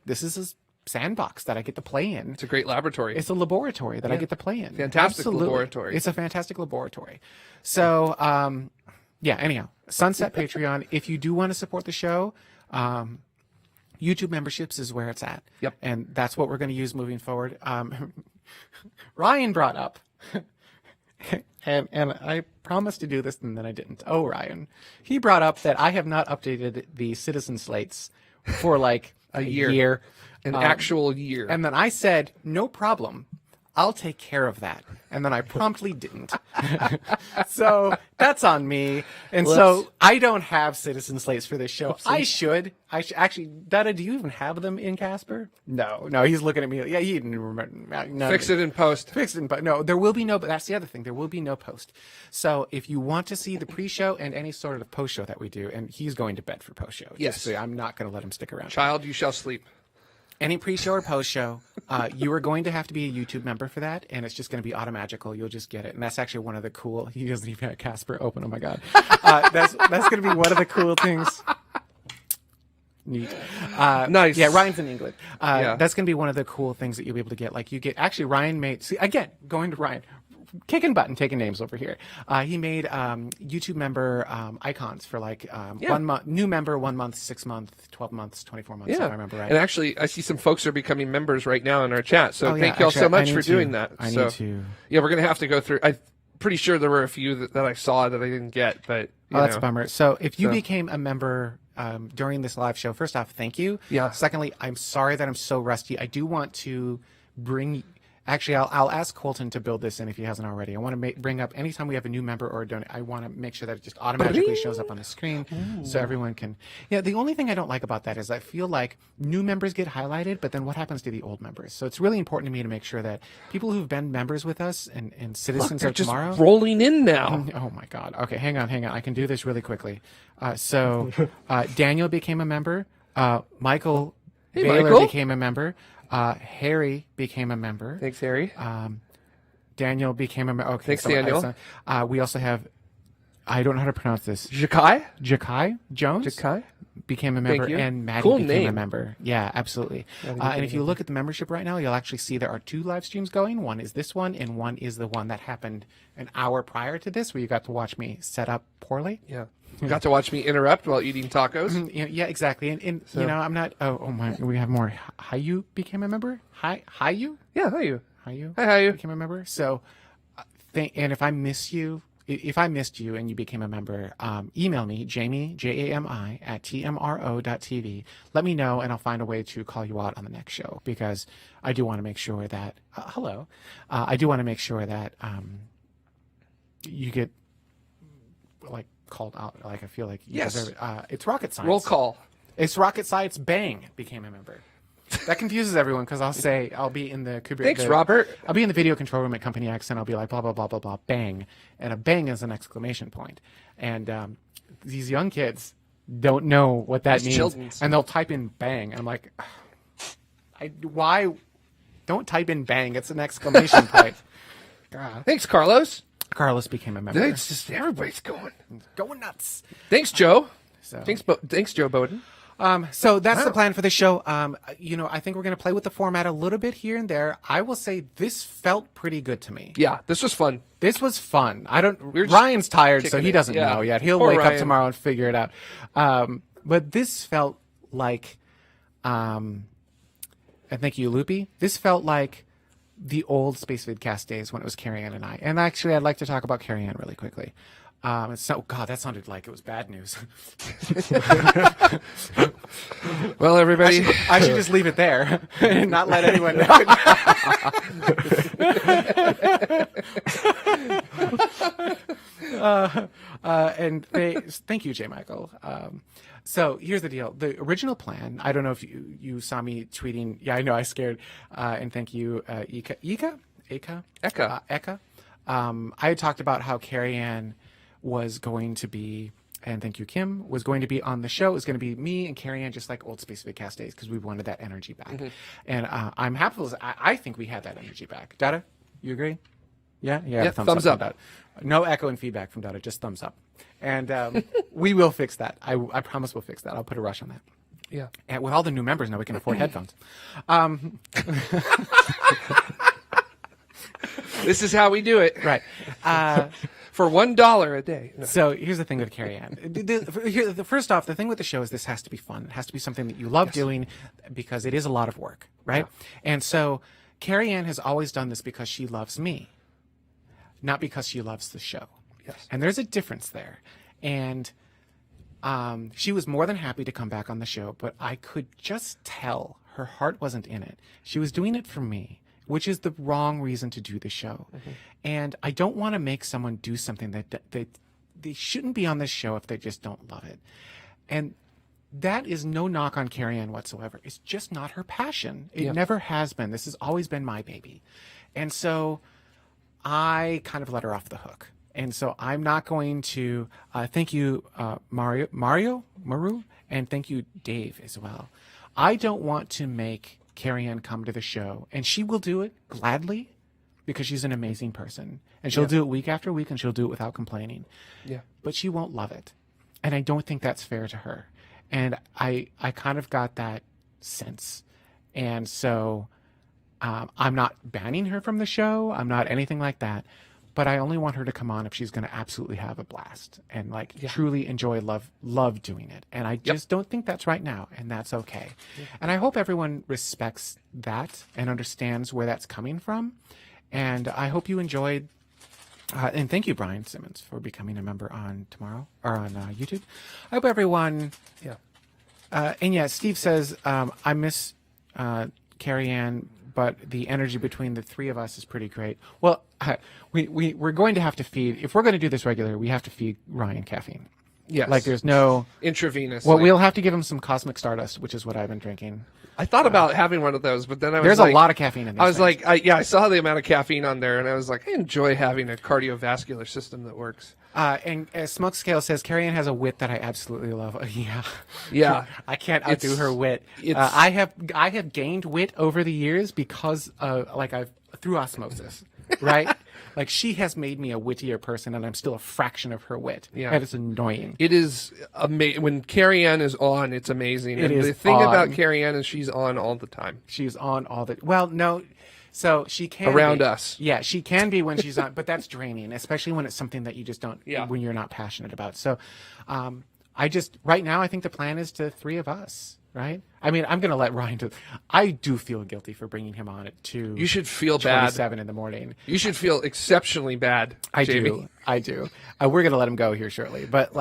Speaker 2: sandbox that I get to play in.
Speaker 1: It's a great laboratory.
Speaker 2: It's a laboratory that I get to play in.
Speaker 1: Fantastic laboratory.
Speaker 2: It's a fantastic laboratory. So, anyhow, Sunset Patreon. If you do want to support the show, YouTube memberships is where it's at.
Speaker 1: Yep.
Speaker 2: And that's what we're going to use moving forward. Ryan brought up, and I promised to do this and then I didn't. Oh, Ryan. He brought up that I have not updated the citizen slates for like
Speaker 1: a year. An actual year.
Speaker 2: And then I said, no problem. I'll take care of that. And then I promptly didn't. So that's on me. And so I don't have citizen slates for this show. I should. Actually, Dada, do you even have them in Casper? No, he's looking at me. Yeah, he didn't remember. No,
Speaker 1: Fix it in post.
Speaker 2: No, there will be no, but that's the other thing. There will be no post. So if you want to see the pre-show and any sort of post show that we do, and he's going to bed for post show.
Speaker 1: Yes.
Speaker 2: So I'm not going to let him stick around.
Speaker 1: Child, you shall sleep.
Speaker 2: Any pre-show or post-show, you are going to have to be a YouTube member for that, and it's just going to be automagical. You'll just get it, and that's actually one of the cool. He doesn't even have Casper open. Oh my god, that's going to be one of the cool things. Neat.
Speaker 1: Nice.
Speaker 2: Yeah, Ryan's in England.
Speaker 1: Yeah.
Speaker 2: That's going to be one of the cool things that you'll be able to get. Like you get actually Ryan made. See again, going to Ryan. Kicking butt, taking names over here. He made YouTube member icons for like 1 month, new member, 1 month, 6 months, 12 months, 24 months. If I remember right.
Speaker 1: And actually, I see some folks are becoming members right now in our chat. So thank
Speaker 2: yeah,
Speaker 1: y'all so
Speaker 2: actually,
Speaker 1: much for doing that.
Speaker 2: I
Speaker 1: so,
Speaker 2: need to.
Speaker 1: Yeah, we're gonna have to go through. I'm pretty sure there were a few that I saw that I didn't get, but
Speaker 2: That's a bummer. So if you became a member during this live show, first off, thank you.
Speaker 1: Yeah.
Speaker 2: Secondly, I'm sorry that I'm so rusty. I do want to bring. Actually, I'll ask Colton to build this in if he hasn't already. I want to bring up anytime we have a new member or a donor. I want to make sure that it just automatically shows up on the screen so everyone can. Yeah, the only thing I don't like about that is I feel like new members get highlighted, but then what happens to the old members? So it's really important to me to make sure that people who've been members with us and citizens
Speaker 1: they're
Speaker 2: of
Speaker 1: just
Speaker 2: tomorrow.
Speaker 1: rolling in now.
Speaker 2: Oh my God. Okay, hang on. I can do this really quickly. So Daniel became a member. Michael Baylor became a member. Harry became a member.
Speaker 1: Thanks, Harry.
Speaker 2: Daniel became a member. Okay,
Speaker 1: Thanks, Daniel.
Speaker 2: We also have, I don't know how to pronounce this.
Speaker 1: Jakai
Speaker 2: Jones.
Speaker 1: Jakai
Speaker 2: became a member,
Speaker 1: Thank you.
Speaker 2: and Maddie
Speaker 1: Cool
Speaker 2: became
Speaker 1: name.
Speaker 2: a member. Yeah, absolutely. And if you look at the membership right now, you'll actually see there are 2 live streams going. One is this one, and one is the one that happened an hour prior to this, where you got to watch me set up poorly.
Speaker 1: Yeah. You got to watch me interrupt while eating tacos.
Speaker 2: Yeah, exactly. And you know, I'm not. Oh my, we have more. Hayu became a member. Hayu.
Speaker 1: Yeah, how are you?
Speaker 2: Hayu.
Speaker 1: Hi, how are you?
Speaker 2: Became a member. So, and if I missed you and you became a member, email me, Jami, Jami, at TMRO.tv. Let me know, and I'll find a way to call you out on the next show, because I do want to make sure that, I do want to make sure that you get, like, called out. Like, I feel like you deserve it. It's rocket science.
Speaker 1: Roll call.
Speaker 2: It's rocket science. Bang became a member. That confuses everyone, because I'll be in the
Speaker 1: Thanks, Robert.
Speaker 2: I'll be in the video control room at company X, and I'll be like blah blah blah blah blah bang, and a bang is an exclamation point, and these young kids don't know what that means,
Speaker 1: children's.
Speaker 2: and they'll type in bang, and I'm like, why? Don't type in bang. It's an exclamation point. God.
Speaker 1: Thanks, Carlos.
Speaker 2: Carlos became a member.
Speaker 1: It's just everybody's going
Speaker 2: nuts.
Speaker 1: Thanks, Joe.
Speaker 2: So.
Speaker 1: Thanks, Joe Bowden.
Speaker 2: So that's the plan for the show. I think we're going to play with the format a little bit here and there. I will say this felt pretty good to me.
Speaker 1: Yeah, this was fun.
Speaker 2: This was fun.
Speaker 1: just
Speaker 2: Ryan's tired, so he
Speaker 1: it.
Speaker 2: doesn't
Speaker 1: Yeah.
Speaker 2: know yet. He'll
Speaker 1: Poor
Speaker 2: wake
Speaker 1: Ryan.
Speaker 2: up tomorrow and figure it out. But this felt like, and thank you, Loopy. This felt like the old Space Vidcast days when it was Carrie Ann and I. And actually, I'd like to talk about Carrie Ann really quickly. So, God, that sounded like it was bad news.
Speaker 1: Well, everybody,
Speaker 2: I should just leave it there and not let anyone know. Thank you, J. Michael. So here's the deal. The original plan, I don't know if you saw me tweeting. Yeah, I know I scared. And thank you, Eka. I had talked about how Carrie Ann was going to be, and thank you, Kim, was going to be on the show. It was going to be me and Carrie Ann, just like old Space Vidcast days, because we wanted that energy back.
Speaker 1: Mm-hmm.
Speaker 2: And I'm happy. I think we had that energy back. Dada, you agree? Yeah?
Speaker 1: Yeah, thumbs up.
Speaker 2: From Dada. No echo and feedback from Dada, just thumbs up. And we will fix that. I promise we'll fix that. I'll put a rush on that.
Speaker 1: Yeah.
Speaker 2: And with all the new members now, we can afford headphones.
Speaker 1: This is how we do it.
Speaker 2: Right.
Speaker 1: For $1 a day. No.
Speaker 2: So here's the thing with Carrie Ann. First off, the thing with the show is this has to be fun. It has to be something that you love doing because it is a lot of work, right? Yeah. And so Carrie Ann has always done this because she loves me, not because she loves the show.
Speaker 1: Yes.
Speaker 2: And there's a difference there. And she was more than happy to come back on the show, but I could just tell her heart wasn't in it. She was doing it for me, which is the wrong reason to do the show. Mm-hmm. And I don't want to make someone do something that they shouldn't be on this show if they just don't love it. And that is no knock on Carrie Ann whatsoever. It's just not her passion. It never has been. This has always been my baby. And so I kind of let her off the hook. And so I'm not going to thank you, Maru, and thank you, Dave, as well. I don't want to make Carrie Ann come to the show, and she will do it gladly because she's an amazing person, and she'll do it week after week, and she'll do it without complaining. Yeah, but she won't love it, and I don't think that's fair to her. And I kind of got that sense, and so I'm not banning her from the show. I'm not anything like that. But I only want her to come on if she's going to absolutely have a blast and truly enjoy love doing it. And I just don't think that's right now, and that's okay. Yeah. And I hope everyone respects that and understands where that's coming from. And I hope you enjoyed. And thank you, Brian Simmons, for becoming a member on tomorrow or on YouTube. I hope everyone. Yeah. And Steve says I miss Carrie Ann, but the energy between the three of us is pretty great. Well, we're going to have to feed, if we're going to do this regular, we have to feed Ryan caffeine.
Speaker 1: Yes.
Speaker 2: Like there's no...
Speaker 1: Intravenous.
Speaker 2: Well, we'll have to give him some Cosmic Stardust, which is what I've been drinking.
Speaker 1: I thought about having one of those, but then I was
Speaker 2: there's a lot of caffeine in these
Speaker 1: I was
Speaker 2: things.
Speaker 1: I saw the amount of caffeine on there, and I was like, I enjoy having a cardiovascular system that works.
Speaker 2: And Smoke Scale says, Carrie Ann has a wit that I absolutely love.
Speaker 1: Yeah.
Speaker 2: I can't outdo her wit. I have gained wit over the years because through osmosis, right? Like she has made me a wittier person, and I'm still a fraction of her wit. Yeah. And it's annoying.
Speaker 1: It is amazing. When Carrie Ann is on, it's amazing.
Speaker 2: It is
Speaker 1: the thing about Carrie Ann is she's on all the time.
Speaker 2: She's on all the... Well, no... So she can
Speaker 1: around
Speaker 2: be,
Speaker 1: us.
Speaker 2: Yeah, she can be when she's on, but that's draining, especially when it's something that you just don't, when you're not passionate about. So, right now, I think the plan is to three of us, right? I mean, I'm going to let Ryan do. I do feel guilty for bringing him on at 2.
Speaker 1: You should feel bad.
Speaker 2: 7 in the morning.
Speaker 1: You should feel exceptionally bad. Jamie.
Speaker 2: I do. We're going to let him go here shortly, but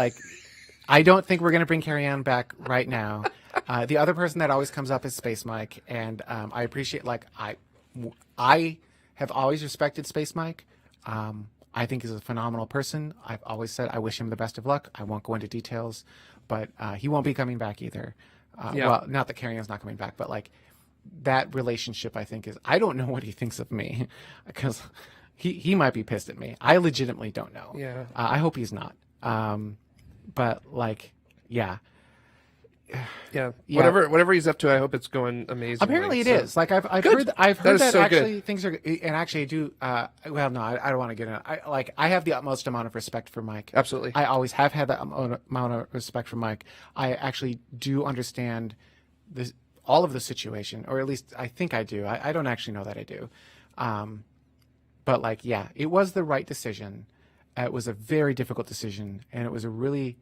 Speaker 2: I don't think we're going to bring Carrie Ann back right now. The other person that always comes up is Space Mike, and I appreciate I have always respected Space Mike. I think he's a phenomenal person. I've always said I wish him the best of luck. I won't go into details, but he won't be coming back either. Well, not that Carrie Ann's not coming back, but that relationship, I think, is... I don't know what he thinks of me because he might be pissed at me. I legitimately don't know.
Speaker 1: Yeah.
Speaker 2: I hope he's not. But yeah.
Speaker 1: Yeah. Whatever he's up to, I hope it's going amazing.
Speaker 2: Apparently it is. I've heard that actually good. Things are, and actually I do. Well, no, I don't want to get in. I have the utmost amount of respect for Mike.
Speaker 1: Absolutely.
Speaker 2: I always have had that amount of respect for Mike. I actually do understand all of the situation, or at least I think I do. I don't actually know that I do. But it was the right decision. It was a very difficult decision, and it was a really...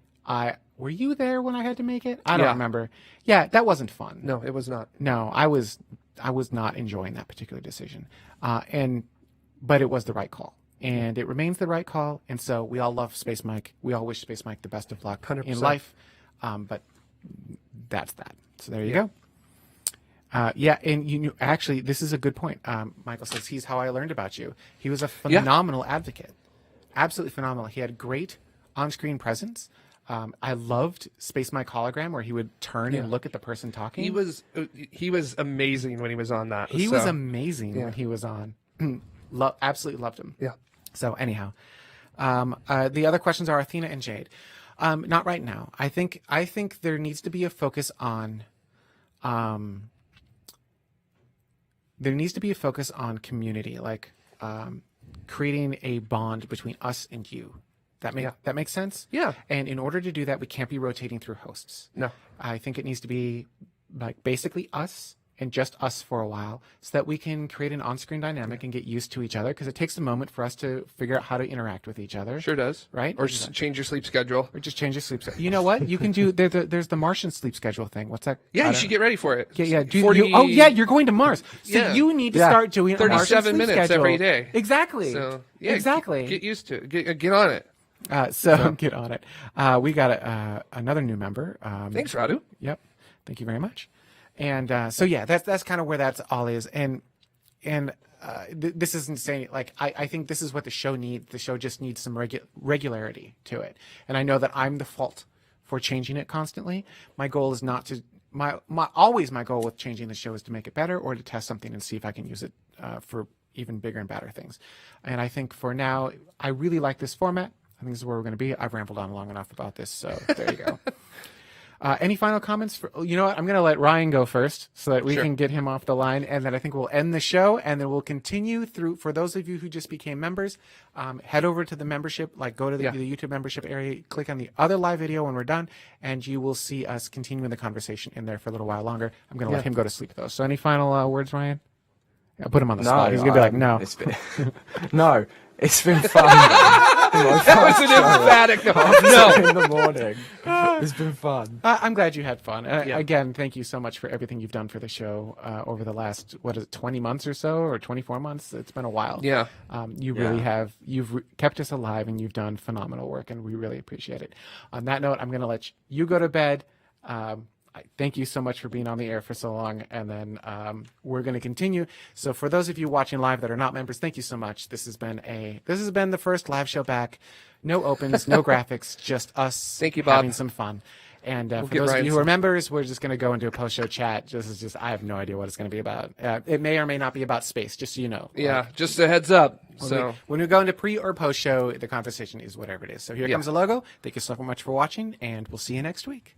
Speaker 2: were you there when I had to make it? I don't remember. Yeah, that wasn't fun.
Speaker 1: No, it was not.
Speaker 2: No, I was not enjoying that particular decision. But it was the right call. And it remains the right call. And so we all love Space Mike. We all wish Space Mike the best of luck
Speaker 1: 100%.
Speaker 2: In life. But that's that. So there you go. And actually, this is a good point. Michael says, he's how I learned about you. He was a phenomenal advocate. Absolutely phenomenal. He had great on-screen presence. I loved Space Mike Hologram, where he would turn and look at the person talking.
Speaker 1: He was amazing when he was on that.
Speaker 2: He was amazing when he was on. Absolutely loved him.
Speaker 1: Yeah.
Speaker 2: So anyhow, the other questions are Athena and Jade. Not right now. I think there needs to be a focus on. There needs to be a focus on community, like creating a bond between us and you. That makes sense?
Speaker 1: Yeah.
Speaker 2: And in order to do that, we can't be rotating through hosts.
Speaker 1: No.
Speaker 2: I think it needs to be like basically us and just us for a while, so that we can create an on-screen dynamic and get used to each other, because it takes a moment for us to figure out how to interact with each other.
Speaker 1: Sure does.
Speaker 2: Right?
Speaker 1: Or just change your sleep schedule.
Speaker 2: Or just change your sleep schedule. You know what? You can do, there's the Martian sleep schedule thing. What's that?
Speaker 1: Yeah, you should get ready for it.
Speaker 2: Yeah. You're going to Mars. So you need to start doing
Speaker 1: 37 minutes
Speaker 2: schedule
Speaker 1: every day.
Speaker 2: Exactly.
Speaker 1: So,
Speaker 2: exactly.
Speaker 1: Get used to it. Get on it.
Speaker 2: Get on it. We got another new member.
Speaker 1: Thanks, Radu.
Speaker 2: Yep. Thank you very much. And that's kind of where that's all is. And this isn't saying, like, I think this is what the show needs. The show just needs some regularity to it. And I know that I'm the fault for changing it constantly. My goal is not to my goal with changing the show is to make it better, or to test something and see if I can use it for even bigger and better things. And I think for now, I really like this format. I think this is where we're going to be. I've rambled on long enough about this, so there you go. Any final comments? You know what? I'm going to let Ryan go first, so that we can get him off the line, and then I think we'll end the show, and then we'll continue through. For those of you who just became members, head over to the membership, like go to the YouTube membership area, click on the other live video when we're done, and you will see us continuing the conversation in there for a little while longer. I'm going to let him go to sleep, though. So any final words, Ryan? I put him on the spot. He's going to be like, no.
Speaker 3: No. It's been fun.
Speaker 1: That was an emphatic no.
Speaker 3: In the morning. It's been fun.
Speaker 2: I'm glad you had fun. Again, thank you so much for everything you've done for the show over the last, 20 months or so, or 24 months? It's been a while.
Speaker 1: Yeah.
Speaker 2: You really have. You've kept us alive, and you've done phenomenal work, and we really appreciate it. On that note, I'm going to let you go to bed. Thank you so much for being on the air for so long, and then we're going to continue. So for those of you watching live that are not members, thank you so much. This has been the first live show back. No opens, no graphics, just us.
Speaker 1: Thank you, Bob.
Speaker 2: Having some fun. And for those of you who are members, we're just going to go into a post-show chat. I have no idea what it's going to be about. It may or may not be about space, just so you know.
Speaker 1: Yeah, just a heads up.
Speaker 2: When we go into pre or post-show, the conversation is whatever it is. So here comes the logo. Thank you so much for watching, and we'll see you next week.